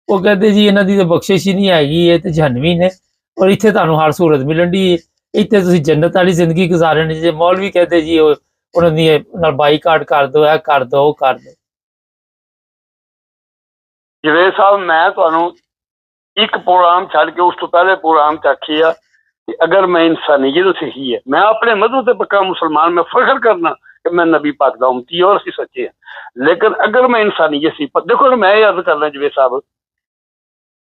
ਉਹ ਕਹਿੰਦੇ ਜੀ ਇਹਨਾਂ ਦੀ ਤਾਂ ਬਖਸ਼ਿਸ਼ ਹੀ ਨਹੀਂ ਹੈਗੀ, ਇਹ ਤੇ ਜਹਨਵੀ ਨੇ, ਔਰ ਇੱਥੇ ਤੁਹਾਨੂੰ ਹਰ ਸਹੂਲਤ ਮਿਲਣ ਦੀ, ਇੱਥੇ ਤੁਸੀਂ ਜੰਨਤ ਵਾਲੀ ਜ਼ਿੰਦਗੀ ਗੁਜ਼ਾਰਨੀ। ਜੇ ਮੌਲਵੀ ਕਹਿੰਦੇ ਜੀ ਉਹਨਾਂ ਦੀ ਨਾਲ ਬਾਈਕਾਟ ਕਰ ਦਿਓ, ਇਹ ਕਰ ਦਿਓ, ਉਹ ਕਰ ਦਿਓ। ਜਵੇਦ ਸਾਹਿਬ, ਮੈਂ ਤੁਹਾਨੂੰ ਇੱਕ ਪ੍ਰੋਗਰਾਮ ਛੱਡ ਕੇ ਉਸ ਤੋਂ ਪਹਿਲੇ ਪ੍ਰੋਗਰਾਮ 'ਚ ਆਖਿਆ ਕਿ ਅਗਰ ਮੈਂ ਇਨਸਾਨੀਅਤ ਸਹੀ ਹੈ, ਮੈਂ ਆਪਣੇ ਮਜ਼ਹਬ ਤੇ ਪੱਕਾ ਮੁਸਲਮਾਨ, ਮੈਂ ਫਖਰ ਕਰਨਾ ਕਿ ਮੈਂ ਨਬੀ ਪਾਕ ਦਾ ਉਮਤੀ ਔਰ ਅਸੀਂ ਸੱਚੇ ਹਾਂ। ਲੇਕਿਨ ਅਗਰ ਮੈਂ ਇਨਸਾਨੀਅਤ ਸੀ, ਦੇਖੋ ਮੈਂ ਇਹ ਅਰਜ਼ ਕਰਨਾ ਜਵੇਦ ਸਾਹਿਬ,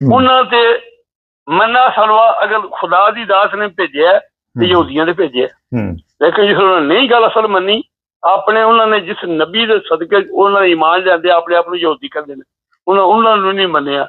ਉਹਨਾਂ ਤੇ ਮੰਨਾ ਸਲਵਾ ਅਗਰ ਖੁਦਾ ਦੀ ਦਾਤ ਨੇ ਭੇਜਿਆ ਤੇ ਯਹੂਦੀਆਂ ਨੇ ਭੇਜਿਆ। ਲੇਕਿਨ ਜਿਸ ਉਹਨਾਂ ਨੇ ਨਹੀਂ ਗੱਲ ਅਸਲ ਮੰਨੀ, ਆਪਣੇ ਉਹਨਾਂ ਨੇ ਜਿਸ ਨਬੀ ਦੇ ਸਦਕੇ ਉਹਨਾਂ ਨੇ ਈਮਾਨ ਲਿਆਂਦੇ, ਆਪਣੇ ਆਪ ਨੂੰ ਯਹੂਦੀ ਕਹਿੰਦੇ ਨੇ, ਉਹਨਾਂ ਨੂੰ ਨਹੀਂ ਮੰਨਿਆ।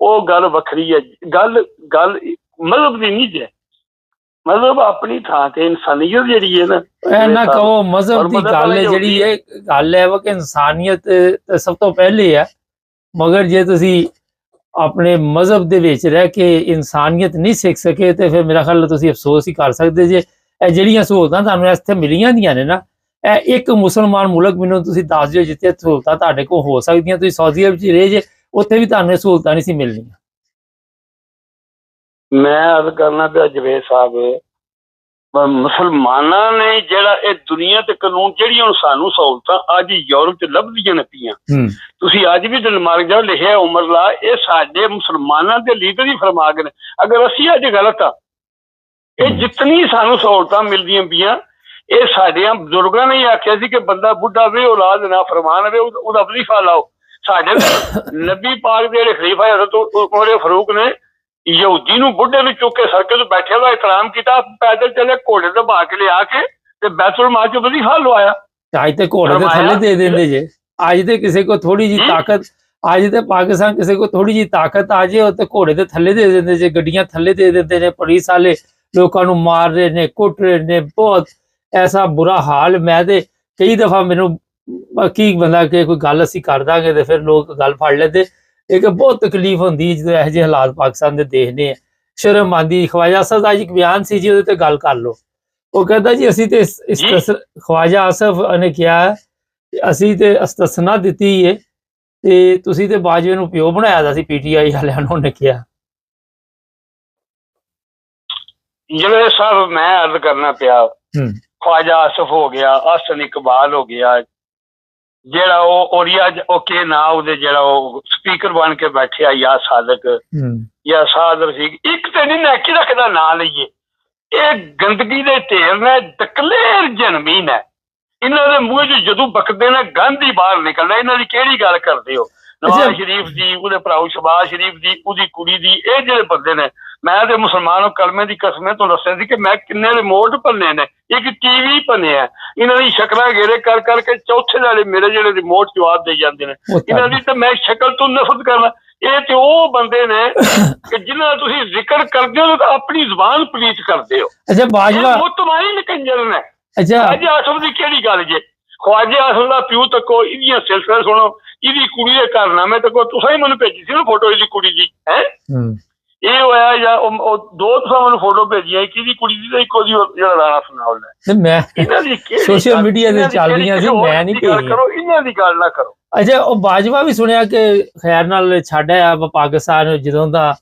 ਉਹ ਗੱਲ ਵੱਖਰੀ ਹੈ। ਗੱਲ ਮਜ਼ਹਬ ਦੀ ਨਹੀਂ ਹੈ, ਮਜ਼ਹਬ ਆਪਣੀ ਥਾਂ ਤੇ, ਇਨਸਾਨੀਅਤ ਜਿਹੜੀ ਹੈ ਨਾ, ਇਹ ਨਾ ਕਹੋ ਮਜ਼ਹਬ ਦੀ ਗੱਲ ਹੈ, ਜਿਹੜੀ ਇਹ ਗੱਲ ਹੈ ਉਹ ਕਿ ਇਨਸਾਨੀਅਤ ਸਭ ਤੋਂ ਪਹਿਲੇ ਹੈ। ਮਗਰ ਜੇ ਤੁਸੀਂ ਆਪਣੇ ਮਜ਼ਹਬ ਦੇ ਵਿੱਚ ਰਹਿ ਕੇ ਇਨਸਾਨੀਅਤ ਨਹੀਂ ਸਿੱਖ ਸਕੇ ਤੇ ਫਿਰ ਮੇਰਾ ਖਿਆਲ ਤੁਸੀਂ ਅਫਸੋਸ ਹੀ ਕਰ ਸਕਦੇ ਜੇ। ਇਹ ਜਿਹੜੀਆਂ ਸਹੂਲਤਾਂ ਤੁਹਾਨੂੰ ਇੱਥੇ ਮਿਲੀਆਂ ਦੀਆਂ ਨੇ ਨਾ, ਇਹ ਇੱਕ ਮੁਸਲਮਾਨ ਮੁਲਕ ਮੈਨੂੰ ਤੁਸੀਂ ਦੱਸ ਦਿਓ ਜਿੱਥੇ ਸਹੂਲਤਾਂ ਤੁਹਾਡੇ ਕੋਲ ਹੋ ਸਕਦੀਆਂ। ਤੁਸੀਂ ਸਾਊਦੀ ਅਰਬ 'ਚ ਰਹੇ ਜੇ, ਉੱਥੇ ਵੀ ਤੁਹਾਨੂੰ ਇਹ ਸਹੂਲਤਾਂ ਨਹੀਂ ਸੀ ਮਿਲਣੀਆਂ। ਮੈਂ ਅਰਜ਼ ਕਰਨਾ ਪਿਆ ਜਵੇਦ ਸਾਹਿਬ, ਮੁਸਲਮਾਨਾਂ ਨੇ ਜਿਹੜਾ ਇਹ ਦੁਨੀਆ ਤੇ ਕਾਨੂੰਨ, ਜਿਹੜੀਆਂ ਹੁਣ ਸਾਨੂੰ ਸਹੂਲਤਾਂ ਅੱਜ ਯੂਰਪ 'ਚ ਲੱਭਦੀਆਂ ਨੇ ਪਈਆਂ, ਤੁਸੀਂ ਅੱਜ ਵੀ ਡਨਮਾਰਕ ਜਾਓ, ਲਿਖਿਆ ਉਮਰਲਾ, ਇਹ ਸਾਡੇ ਮੁਸਲਮਾਨਾਂ ਦੇ ਲੀਡਰ ਹੀ ਫਰਮਾ ਗਏ ਨੇ। ਅਗਰ ਅਸੀਂ ਅੱਜ ਗਲਤ ਆ, ਇਹ ਜਿਤਨੀ ਸਾਨੂੰ ਸਹੂਲਤਾਂ ਮਿਲਦੀਆਂ ਪਈਆਂ, ਇਹ ਸਾਡਿਆਂ ਬਜ਼ੁਰਗਾਂ ਨੇ ਆਖਿਆ ਸੀ ਕਿ ਬੰਦਾ ਬੁੱਢਾ ਵੇ, ਔਲਾਦ ਨਾ ਫਰਮਾਨ ਵੇ, ਉਹਦਾ ਵਜ਼ੀਫਾ ਲਾਓ। ਸਾਡੇ ਨਬੀ ਪਾਕ ਦੇ ਜਿਹੜੇ ਖਲੀਫਾ ਹਜ਼ਰਤ ਉਮਰ ਫਾਰੂਕ ਨੇ ਯਹੂਦੀ ਨੂੰ ਬੁੱਢੇ ਨੂੰ ਚੁੱਕ ਕੇ ਸੜਕ ਤੇ ਬੈਠੇ ਦਾ ਇਕਰਾਮ ਕੀਤਾ, ਪੈਦਲ ਚਲੇ ਘੋੜੇ ਤੇ ਬਹਾ ਕੇ ਲਿਆ ਕੇ ਤੇ ਬੈਤੁਲ ਮਾਲ ਚ ਵਜ਼ੀਫਾ ਲਵਾਇਆ। ਅੱਜ ਤੇ ਘੋੜੇ ਦੇ ਥੱਲੇ ਦੇ ਦਿੰਦੇ ਜੇ। ਅੱਜ ਤੇ ਕਿਸੇ ਕੋ ਥੋੜੀ ਜੀ ਤਾਕਤ, ਅੱਜ ਤੇ ਪਾਕਿਸਤਾਨ ਕਿਸੇ ਕੋ ਥੋੜੀ ਜੀ ਤਾਕਤ ਆ ਜੇ ਤੇ ਘੋੜੇ ਦੇ ਥੱਲੇ ਦੇ ਦਿੰਦੇ ਜੇ, ਗੱਡੀਆਂ ਥੱਲੇ ਦੇ ਦਿੰਦੇ ਨੇ, ਪੁਲਿਸ ਵਾਲੇ ਲੋਕਾਂ ਨੂੰ ਮਾਰ ਰਹੇ ਨੇ, ਕੁੱਟ ਰਹੇ ਨੇ, ਬਹੁਤ ਐਸਾ ਬੁਰਾ ਹਾਲ। ਮੈਂ ਤੇ ਕਈ ਦਫਾ ਮੈਨੂੰ ਕੀ ਬੰਦਾ ਕਿ ਕੋਈ ਗੱਲ ਅਸੀਂ ਕਰ ਦਾਂਗੇ ਤੇ ਫਿਰ ਲੋਕ ਗੱਲ ਫੜ ਲੈਂਦੇ। ਇੱਕ ਬਹੁਤ ਤਕਲੀਫ ਹੁੰਦੀ ਜਦੋਂ ਇਹੋ ਜਿਹੇ ਹਾਲਾਤ ਪਾਕਿਸਤਾਨ ਦੇ ਦੇਖਦੇ ਆ, ਸ਼ਰਮ ਆਉਂਦੀ। ਖਵਾਜਾ ਆਸਫ ਦਾ ਅੱਜ ਇੱਕ ਬਿਆਨ ਸੀ ਜੀ, ਉਹਦੇ ਤੇ ਗੱਲ ਕਰ ਲਓ। ਉਹ ਕਹਿੰਦਾ ਜੀ ਅਸੀਂ ਤੇ ਖਵਾਜਾ ਆਸਫ ਨੇ ਕਿਹਾ ਅਸੀਂ ਤੇ ਅਸਤਸਨਾ ਦਿੱਤੀ ਹੈ ਤੇ ਤੁਸੀਂ ਤੇ ਬਾਜਵੇ ਨੂੰ ਪਿਓ ਬਣਾਇਆ ਦਾ ਸੀ, ਪੀਟੀਆਈ ਵਾਲਿਆਂ ਨੂੰ ਉਹਨੇ ਕਿਹਾ। ਜਿਹੜੇ ਸਾਹਿਬ ਮੈਂ ਅਰਜ਼ ਕਰਨਾ ਪਿਆ, ਖਵਾਜਾ ਆਸਫ ਹੋ ਗਿਆ, ਅਹਸਨ ਇਕਬਾਲ ਹੋ ਗਿਆ, ਜਿਹੜਾ ਉਹ ਔਰੀਆ ਉਹ ਕੇ ਨਾ ਉਹਦੇ ਜਿਹੜਾ ਉਹ ਸਪੀਕਰ ਬਣ ਕੇ ਬੈਠਿਆ, ਜਾਂ ਸਾਦਕ ਜਾਂ ਸਾਦ ਰਫੀਕ, ਇੱਕ ਤੇ ਨਹੀਂ ਨੈਕੀ ਰੱਖਦਾ ਨਾਂ ਲਈਏ। ਇਹ ਗੰਦਗੀ ਦੇ ਢੇਰ ਨੇ, ਡਕਲੇਰ ਜਨਮੀਨ ਹੈ। ਇਹਨਾਂ ਦੇ ਮੂੰਹ 'ਚ ਜਦੋਂ ਬਕਦੇ ਨੇ ਗੰਦ ਹੀ ਬਾਹਰ ਨਿਕਲਦਾ। ਇਹਨਾਂ ਦੀ ਕਿਹੜੀ ਗੱਲ ਕਰਦੇ ਹੋ? ਨਵਾਜ਼ ਸ਼ਰੀਫ ਦੀ, ਉਹਦੇ ਭਰਾਓ ਸ਼ਬਾਜ਼ ਸ਼ਰੀਫ ਦੀ, ਉਹਦੀ ਕੁੜੀ ਦੀ, ਇਹ ਜਿਹੜੇ ਬੰਦੇ ਨੇ। ਮੈਂ ਤੇ ਮੁਸਲਮਾਨ ਕਲਮੇ ਦੀ ਕਸਮੇ ਤੋਂ ਦੱਸਿਆ ਸੀ ਕਿ ਮੈਂ ਕਿੰਨੇ ਰਿਮੋਟ ਭੰਨੇ ਨੇ, ਇੱਕ ਟੀਵੀ ਭੰਨਿਆ। ਇਹਨਾਂ ਦੀ ਸ਼ਕਲਾਂ ਗੇਰੇ ਕਰ ਕਰਕੇ ਚੌਥੇ ਵਾਲੇ ਮੇਰੇ ਜਿਹੜੇ ਰਿਮੋਟ ਜਵਾਬ ਦੇ ਜਾਂਦੇ ਨੇ। ਇਹਨਾਂ ਦੀ ਤਾਂ ਮੈਂ ਸ਼ਕਲ ਤੋਂ ਨਫ਼ਰਤ ਕਰਨਾ। ਇਹ ਤੇ ਉਹ ਬੰਦੇ ਨੇ ਕਿ ਜਿਨ੍ਹਾਂ ਦਾ ਤੁਸੀਂ ਜ਼ਿਕਰ ਕਰਦੇ ਹੋ ਤਾਂ ਆਪਣੀ ਜ਼ੁਬਾਨ ਪਲੀਤ ਕਰਦੇ ਹੋ। ਅੱਛਾ ਬਾਜਵਾ ਮੁਤਮਾਈਨ ਕੰਜਰ ਨੇ। ਅੱਛਾ ਖਵਾਜਾ ਆਸਫ ਦੀ ਕਿਹੜੀ ਗੱਲ ਜੇ? ਖਵਾਜਾ ਆਸਫ ਦਾ ਪਿਓ ਤੱਕੋ, ਇਹਦੀਆਂ ਸਿਲਸਿਲੇ ਸੁਣੋ, ਇਹਦੀ ਕੁੜੀ ਦੇ ਕਾਰਨਾਮੇ ਤੱਕੋ। ਤੁਸੀਂ ਹੀ ਮੈਨੂੰ ਭੇਜੀ ਸੀ ਨਾ ਫੋਟੋ ਇਹਦੀ ਕੁੜੀ ਦੀ, ਹੈ ਇਹ ਹੋਇਆ ਜਾਂ ਉਹ ਦੋ ਤੁਸੀਂ ਮੈਨੂੰ ਫੋਟੋ ਭੇਜੀਆਂ, ਇੱਕ ਇਹਦੀ ਕੁੜੀ ਦੀ ਤੇ ਇੱਕ ਉਹਦੀ ਜਿਹੜਾ ਰਾਣਾ ਸੁਣਾਉਣਾ। ਮੈਂ ਸੋਸ਼ਲ ਮੀਡੀਆ ਤੇ ਚੱਲ ਰਹੀਆਂ ਸੀ, ਮੈਂ ਨਹੀਂ ਭੇਜੀ। ਕਰੋ ਇਹਨਾਂ ਦੀ ਗੱਲ ਨਾ ਕਰੋ। ਅੱਛਾ ਉਹ ਬਾਜਵਾ ਵੀ ਸੁਣਿਆ ਕਿ ਖੈਰ ਨਾਲ ਛੱਡ ਆਇਆ ਪਾਕਿਸਤਾਨ ਜਦੋਂ ਦਾ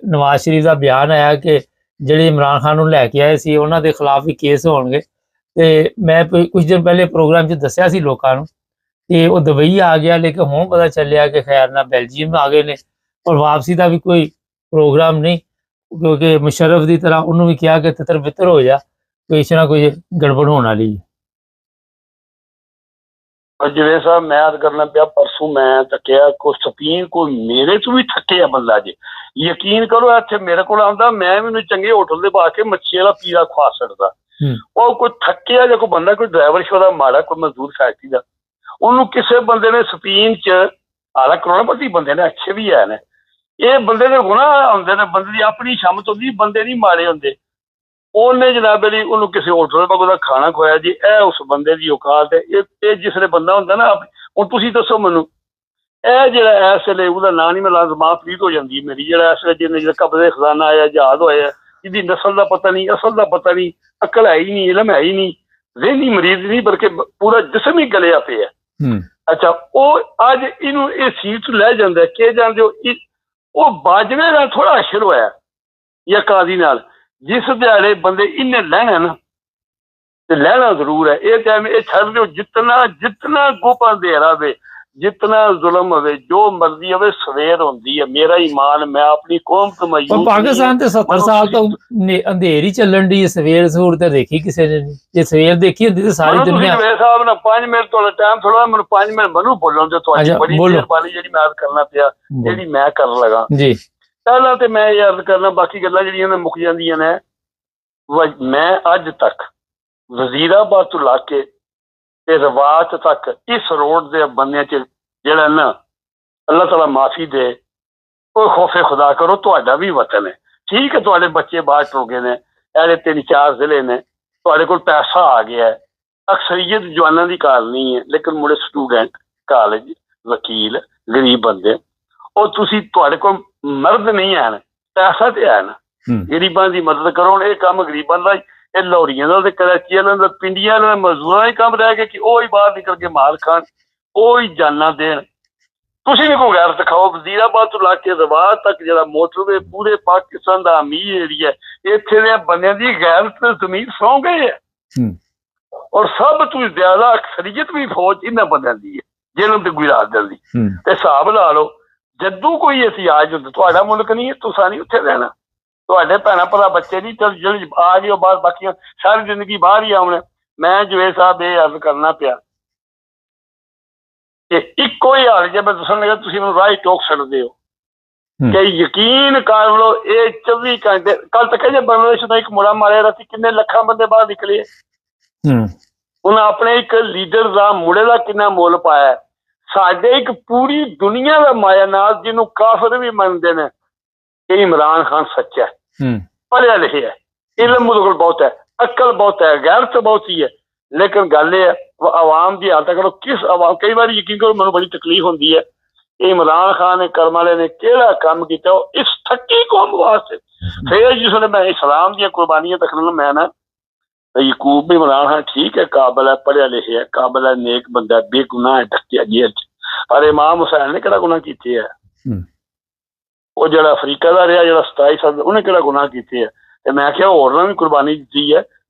ਨਵਾਜ਼ ਸ਼ਰੀਫ ਦਾ ਬਿਆਨ ਆਇਆ ਕਿ ਜਿਹੜੇ ਇਮਰਾਨ ਖਾਨ ਨੂੰ ਲੈ ਕੇ ਆਏ ਸੀ ਉਹਨਾਂ ਦੇ ਖਿਲਾਫ ਵੀ ਕੇਸ ਹੋਣਗੇ। ਤੇ ਮੈਂ ਕੁਝ ਦਿਨ ਪਹਿਲੇ ਪ੍ਰੋਗਰਾਮ 'ਚ ਦੱਸਿਆ ਸੀ ਲੋਕਾਂ ਨੂੰ ਤੇ ਉਹ ਦੁਬਈ ਆ ਗਿਆ, ਲੇਕਿਨ ਹੁਣ ਪਤਾ ਚੱਲਿਆ ਕਿ ਖੈਰ ਨਾਲ ਬੈਲਜੀਅਮ ਆ ਗਏ ਨੇ ਔਰ ਵਾਪਸੀ ਦਾ ਵੀ ਕੋਈ ਪ੍ਰੋਗਰਾਮ ਨਹੀਂ, ਕਿਉਂਕਿ ਮੁਸ਼ਰਫ ਦੀ ਤਰ੍ਹਾਂ ਉਹਨੂੰ ਵੀ ਕਿਹਾ ਕਿ ਤਿੱਤਰ ਬਿੱਤਰ ਹੋ ਜਾ, ਕੋਈ ਨਾ ਕੋਈ ਗੜਬੜ ਹੋਣ ਵਾਲੀ। ਜਿਵੇਂ ਸਾਹਿਬ ਮੈਂ ਯਾਦ ਕਰਨਾ ਪਿਆ, ਪਰਸੋਂ ਮੈਂ ਤੱਕਿਆ ਕੋਈ ਸਪੀਨ ਕੋਈ ਮੇਰੇ ਤੋਂ ਵੀ ਥੱਕਿਆ ਬੰਦਾ ਜੇ। ਯਕੀਨ ਕਰੋ ਇੱਥੇ ਮੇਰੇ ਕੋਲ ਆਉਂਦਾ, ਮੈਂ ਮੈਨੂੰ ਚੰਗੇ ਹੋਟਲ ਦੇ ਪਾ ਕੇ ਮੱਛੀ ਵਾਲਾ ਪੀਜ਼ਾ ਖਵਾ ਸਕਦਾ। ਉਹ ਕੋਈ ਥੱਕਿਆ ਜਾਂ ਕੋਈ ਬੰਦਾ, ਕੋਈ ਡਰਾਈਵਰ ਸ਼ੋ ਦਾ ਮਾੜਾ, ਕੋਈ ਮਜ਼ਦੂਰ ਫੈਕਟਰੀ ਦਾ, ਉਹਨੂੰ ਕਿਸੇ ਬੰਦੇ ਨੇ ਸਪੀਨ 'ਚ ਹਾਲਾ ਕਰੋੜਪਤੀ ਬੰਦੇ ਨੇ, ਅੱਛੇ ਵੀ ਹੈ ਨੇ। ਇਹ ਬੰਦੇ ਦੇ ਗੁਨਾਹ ਆਉਂਦੇ ਨੇ, ਬੰਦੇ ਦੀ ਆਪਣੀ ਸ਼ਮਤ ਹੁੰਦੀ, ਬੰਦੇ ਨਹੀਂ ਮਾੜੇ ਹੁੰਦੇ। ਉਹਨੇ ਜਨਾਬ ਜੀ ਉਹਨੂੰ ਕਿਸੇ ਹੋਟਲ ਦਾ ਉਹਦਾ ਖਾਣਾ ਖਵਾਇਆ ਜੀ, ਇਹ ਉਸ ਬੰਦੇ ਦੀ ਔਕਾਤ ਹੈ। ਇਹ ਜਿਸਲੇ ਬੰਦਾ ਹੁੰਦਾ ਨਾ, ਹੁਣ ਤੁਸੀਂ ਦੱਸੋ ਮੈਨੂੰ, ਇਹ ਜਿਹੜਾ ਇਸ ਵੇਲੇ ਉਹਦਾ ਨਾਂ ਨਹੀਂ ਮੈਂ ਲਾ, ਦਿਮਾਗ ਪਲੀਤ ਹੋ ਜਾਂਦੀ ਮੇਰੀ, ਜਿਹੜਾ ਇਸ ਵੇਲੇ ਜਿਹਨੇ ਜਿਹੜਾ ਕਬਜ਼ੇ ਖਜ਼ਾਨਾ ਆਇਆ, ਜਹਾਜ਼ ਹੋਇਆ, ਜਿਹਦੀ ਨਸਲ ਦਾ ਪਤਾ ਨਹੀਂ, ਅਸਲ ਦਾ ਪਤਾ ਨਹੀਂ, ਅਕਲ ਹੈ ਹੀ ਨਹੀਂ, ਇਲਮ ਹੈ ਹੀ ਨਹੀਂ, ਜ਼ਹਿਨੀ ਮਰੀਜ਼ ਨਹੀਂ ਬਲਕਿ ਪੂਰਾ ਜਿਸਮ ਹੀ ਗਲਿਆ ਪਿਆ। ਅੱਛਾ ਉਹ ਅੱਜ ਇਹਨੂੰ ਇਹ ਸੀਟ ਲੈ ਜਾਂਦਾ ਕਿ ਜਾਂਦੇ ਹੋ, ਉਹ ਬਾਜਵੇ ਨਾਲ ਥੋੜਾ ਅਸ਼ਰ ਹੋਇਆ ਜਾਂ ਕਾਜ਼ੀ ਨਾਲ, ਜਿਸ ਦਿਹਾੜੇ ਬੰਦੇ ਇਹਨੇ ਲੈਣਾ ਨਾ ਤੇ ਲੈਣਾ ਜ਼ਰੂਰ ਹੈ। ਇਹ ਟਾਈਮ ਇਹ ਛੱਡ ਦਿਓ, ਜਿਤਨਾ ਗੁਪ ਅੰਧੇਰਾ ਵੇ, ਜਿਤਨਾ ਜ਼ੁਲਮ ਹੋਵੇ, ਜੋ ਮਰਜ਼ੀ ਹੋਵੇ, ਸਵੇਰ ਹੁੰਦੀ ਹੈ। ਮੇਰਾ ਈਮਾਨ, ਮੈਂ ਆਪਣੀ ਕੌਮ ਤੋਂ ਮਾਯੂਸ। ਪਾਕਿਸਤਾਨ ਤੇ 70 ਸਾਲ ਤੋਂ ਅੰਧੇਰੀ ਚੱਲਣ ਦੀ, ਸਵੇਰ ਸੂਰ ਤੇ ਦੇਖੀ ਕਿਸੇ ਨੇ ਨਹੀਂ। ਜੇ ਸਵੇਰ ਦੇਖੀ ਹੁੰਦੀ ਤੇ ਸਾਰੀ ਦੁਨੀਆ। ਮੇਰੇ ਹਿਸਾਬ ਨਾਲ 5 ਮਿੰਟ ਤੁਹਾਡਾ ਟਾਈਮ ਥੋੜਾ, ਮੈਨੂੰ 5 ਮਿੰਟ ਮੈਨੂੰ ਬੋਲਣ ਤੇ ਤੁਹਾਡੀ ਬੜੀ ਮਿਹਰਬਾਨੀ ਜਿਹੜੀ ਮੈਂ ਕਰਨਾ ਪਿਆ, ਜਿਹੜੀ ਮੈਂ ਕਰਨ ਲਗਾ ਜੀ। ਪਹਿਲਾਂ ਤੇ ਮੈਂ ਇਹ ਅਰਜ਼ ਕਰਨਾ, ਬਾਕੀ ਗੱਲਾਂ ਜਿਹੜੀਆਂ ਨੇ ਮੁੱਕ ਜਾਂਦੀਆਂ ਨੇ। ਮੈਂ ਅੱਜ ਤੱਕ ਵਜ਼ੀਰਾਬਾਦ ਤੋਂ ਲਾ ਕੇ ਤੇ ਰਵਾਤ ਤੱਕ ਇਸ ਰੋਡ ਦੇ ਬੰਦਿਆਂ 'ਚ ਜਿਹੜਾ ਨਾ, ਅੱਲਾਹ ਤਾਲਾ ਮਾਫੀ ਦੇ, ਉਹ ਖੌਫੇ ਖੁਦਾ ਕਰੋ। ਤੁਹਾਡਾ ਵੀ ਵਤਨ ਹੈ, ਠੀਕ ਹੈ, ਤੁਹਾਡੇ ਬੱਚੇ ਬਾਹਰ ਟੁਰ ਗਏ ਨੇ, ਇਹਦੇ 3-4 ਜ਼ਿਲ੍ਹੇ ਨੇ, ਤੁਹਾਡੇ ਕੋਲ ਪੈਸਾ ਆ ਗਿਆ ਹੈ, ਅਕਸਰੀਅਤ ਜਵਾਨਾਂ ਦੀ ਕਾਲ ਨਹੀਂ ਹੈ, ਲੇਕਿਨ ਮੁੜੇ ਸਟੂਡੈਂਟ, ਕਾਲਜ, ਵਕੀਲ, ਗਰੀਬ ਬੰਦੇ, ਉਹ ਤੁਸੀਂ ਤੁਹਾਡੇ ਕੋਲ ਮਰਦ ਨਹੀਂ ਹਨ, ਪੈਸਾ ਤੇ ਹੈ ਨਾ, ਗਰੀਬਾਂ ਦੀ ਮਦਦ ਕਰੋ। ਹੁਣ ਇਹ ਕੰਮ ਗਰੀਬਾਂ ਦਾ, ਇਹ ਲਾਹੌਰੀਆਂ ਦਾ ਤੇ ਕਰਾਚੀ ਵਾਲਿਆਂ ਦਾ, ਪਿੰਡੀਆਂ ਦਾ, ਮਜ਼ਦੂਰਾਂ ਦਾ ਹੀ ਕੰਮ ਰਹਿ ਗਿਆ ਕਿ ਉਹ ਹੀ ਬਾਹਰ ਨਿਕਲ ਕੇ ਮਾਲ ਖਾਣ, ਉਹ ਹੀ ਜਾਨਾਂ ਦੇਣ। ਤੁਸੀਂ ਵੀ ਕੋਈ ਗੈਰਤ ਦਿਖਾਓ। ਵਜ਼ੀਰਾਬਾਦ ਤੋਂ ਲਾ ਕੇ ਰਵਾਤ ਤੱਕ ਜਿਹੜਾ ਮੋਟਰਵੇ ਪੂਰੇ ਪਾਕਿਸਤਾਨ ਦਾ ਅਮੀਰ ਏਰੀਆ, ਇੱਥੇ ਦੇ ਬੰਦਿਆਂ ਦੀ ਗੈਰਤ ਤੇ ਜ਼ਮੀਰ ਸੌਂ ਗਏ ਹੈ। ਔਰ ਸਭ ਤੋਂ ਜ਼ਿਆਦਾ ਅਕਸਰੀਅਤ ਵੀ ਫੌਜ ਇਹਨਾਂ ਬੰਦਿਆਂ ਦੀ ਹੈ, ਜਿਹਨਾਂ ਤੇ ਗੁਜਰਾਤ ਦਿੰਦੀ। ਤੇ ਹਿਸਾਬ ਲਾ ਲਓ, ਜਦੋਂ ਕੋਈ ਇਤਿਹਾਜ ਹੁੰਦਾ, ਤੁਹਾਡਾ ਮੁਲਕ ਨਹੀਂ, ਤੁਸੀਂ ਨਹੀਂ ਉੱਥੇ ਰਹਿਣਾ, ਤੁਹਾਡੇ ਭੈਣਾਂ ਭਰਾ ਬੱਚੇ ਨਹੀਂ, ਜਿਹੜੇ ਆ ਗਏ ਉਹ ਬਾਹਰ, ਬਾਕੀਆਂ ਸਾਰੀ ਜ਼ਿੰਦਗੀ ਬਾਹਰ ਹੀ ਆਉਣਾ। ਮੈਂ ਜਵੇਦ ਸਾਹਿਬ ਇਹ ਅਰਜ਼ ਕਰਨਾ ਪਿਆ ਇਹ ਇੱਕੋ ਹੀ ਹਾਲ ਜੇ ਮੈਂ ਦੱਸਣ ਲੱਗਾ ਤੁਸੀਂ ਮੈਨੂੰ ਰਾਹ ਟੋਕ ਸਕਦੇ ਹੋ ਕਿ ਯਕੀਨ ਕਰ ਲਓ ਇਹ 24 ਘੰਟੇ ਕੱਲ ਤੱਕ ਜੇ ਬੰਗਲਾਦੇਸ਼ ਦਾ ਇੱਕ ਮੁੰਡਾ ਮਾਰਿਆ ਰਾਤੀ ਕਿੰਨੇ ਲੱਖਾਂ ਬੰਦੇ ਬਾਹਰ ਨਿਕਲੇ ਉਹਨਾਂ ਆਪਣੇ ਇੱਕ ਲੀਡਰ ਦਾ ਮੁੰਡੇ ਦਾ ਕਿੰਨਾ ਮੁੱਲ ਪਾਇਆ। ਸਾਡੇ ਇੱਕ ਪੂਰੀ ਦੁਨੀਆ ਦਾ ਮਾਇਆ ਨਾਲ ਜਿਹਨੂੰ ਕਾਫਰ ਵੀ ਮੰਨਦੇ ਨੇ ਕਿ ਇਮਰਾਨ ਖਾਨ ਸੱਚਾ ਹੈ, ਪੜ੍ਹਿਆ ਲਿਖਿਆ ਹੈ, ਇਲਮ ਉਹਦੇ ਕੋਲ ਬਹੁਤ ਹੈ, ਅਕਲ ਬਹੁਤ ਹੈ, ਗੈਰਤ ਬਹੁਤ ਹੀ ਹੈ। ਲੇਕਿਨ ਗੱਲ ਇਹ ਹੈ ਆਵਾਮ ਦੀ ਹਾਲਤ ਕਰੋ ਕਿਸ ਆਵਾਮ ਕਈ ਵਾਰੀ ਯਕੀਨ ਕਰੋ ਮੈਨੂੰ ਬੜੀ ਤਕਲੀਫ ਹੁੰਦੀ ਹੈ। ਇਮਰਾਨ ਖਾਨ ਨੇ ਕਰਮ ਵਾਲੇ ਨੇ ਕਿਹੜਾ ਕੰਮ ਕੀਤਾ ਇਸ ਠੱਗੀ ਕੌਮ ਵਾਸਤੇ। ਫਿਰ ਜਿਸ ਵੇਲੇ ਮੈਂ ਇਸਲਾਮ ਦੀਆਂ ਕੁਰਬਾਨੀਆਂ ਤੱਕਣ ਮੈਂ ਨਾ ਯਕੂਬ ਇਮਰਾਨ ਖਾਨ ਠੀਕ ਹੈ, ਕਾਬਲ ਹੈ, ਪੜ੍ਹਿਆ ਲਿਖਿਆ, ਕਾਬਲ ਹੈ, ਨੇਕ ਬੰਦਾ, ਬੇਗੁਨਾਹ ਹੈ, ਢੱਕਿਆ ਜੇਲ੍ਹ ਚ। ਪਰ ਇਮਾਮ ਹੁਸੈਨ ਨੇ ਕਿਹੜਾ ਗੁਨਾਹ ਕੀਤੇ ਹੈ? ਉਹ ਜਿਹੜਾ ਅਫਰੀਕਾ ਦਾ ਰਿਹਾ ਜਿਹੜਾ 27 ਸਾਲ ਉਹਨੇ ਕਿਹੜਾ ਗੁਨਾਹ ਕੀਤੇ ਹੈ? ਤੇ ਮੈਂ ਕਿਹਾ ਹੋਰਾਂ ਵੀ ਕੁਰਬਾਨੀ ਦਿੱਤੀ ਹੈ।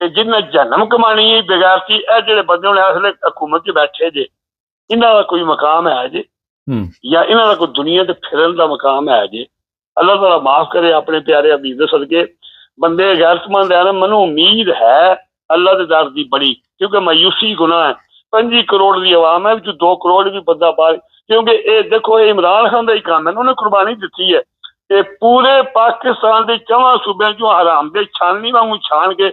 ਤੇ ਜਿੰਨਾ ਜਨਮ ਕਮਾਣੀ ਹੈ ਬੇਗੈਰਤੀ ਇਹ ਜਿਹੜੇ ਬੰਦੇ ਹੁਣ ਇਸ ਵੇਲੇ ਹਕੂਮਤ 'ਚ ਬੈਠੇ ਜੇ ਇਹਨਾਂ ਦਾ ਕੋਈ ਮਕਾਮ ਹੈ ਜੇ ਜਾਂ ਇਹਨਾਂ ਦਾ ਕੋਈ ਦੁਨੀਆ ਤੇ ਫਿਰਨ ਦਾ ਮਕਾਮ ਹੈ ਜੇ। ਅੱਲਾਹ ਤਾਲਾ ਮਾਫ ਕਰੇ ਆਪਣੇ ਪਿਆਰੇ ਹਬੀਬ ਦੇ ਸਦਕੇ ਬੰਦੇ ਗੈਰਤਮੰਦ ਹੈ ਨਾ। ਮੈਨੂੰ ਉਮੀਦ ਹੈ ਅੱਲਾਹ ਦੇ ਦਰ ਦੀ ਬੜੀ ਕਿਉਂਕਿ ਮਾਯੂਸੀ ਗੁਨਾਹ ਹੈ। 5 ਕਰੋੜ ਦੀ ਆਵਾਮ ਹੈ ਵਿੱਚ 2 ਕਰੋੜ ਵੀ ਬੰਦਾ ਬਾਹਰ ਕਿਉਂਕਿ ਇਹ ਦੇਖੋ ਇਹ ਇਮਰਾਨ ਖਾਨ ਦਾ ਹੀ ਕੰਮ ਹੈ। ਉਹਨੇ ਕੁਰਬਾਨੀ ਦਿੱਤੀ ਹੈ ਤੇ ਪੂਰੇ ਪਾਕਿਸਤਾਨ ਦੇ 4 ਸੂਬਿਆਂ 'ਚੋਂ ਹਰਾਮ ਦੇ ਛਾਨਣੀ ਵਾਂਗੂ ਛਾਣ ਕੇ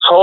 100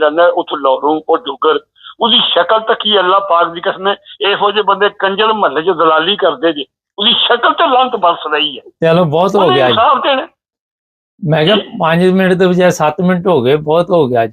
ਜਾਂਦਾ ਉੱਥੋਂ ਲਾਹੌਰੋਂ ਉਹ ਡੋਗਰ ਉਹਦੀ ਸ਼ਕਲ ਤੱਕ ਹੀ ਅੱਲਾਹ ਪਾਕ ਦੀ ਕਸਮ ਇਹੋ ਜਿਹੇ ਬੰਦੇ ਕੰਜਰ ਮਹੱਲੇ 'ਚ ਦਲਾਲੀ ਕਰਦੇ ਜੇ ਉਹਦੀ ਸ਼ਕਲ ਤੇ ਲਾਂਤ ਬਰਸ ਰਹੀ ਹੈ। ਚਲੋ ਬਹੁਤ ਹੋ ਗਿਆ ਜੀ। ਮੈਂ ਕਿਹਾ 5 ਮਿੰਟ ਦੇ ਬਜਾਏ 7 ਮਿੰਟ ਹੋ ਗਏ ਬਹੁਤ ਹੋ ਗਿਆ ਅੱਜ।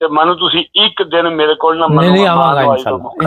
ਤੇ ਮੈਨੂੰ ਤੁਸੀਂ ਇੱਕ ਦਿਨ ਮੇਰੇ ਕੋਲ ਨਾ ਨਹੀਂ ਆਵਾਂਗਾ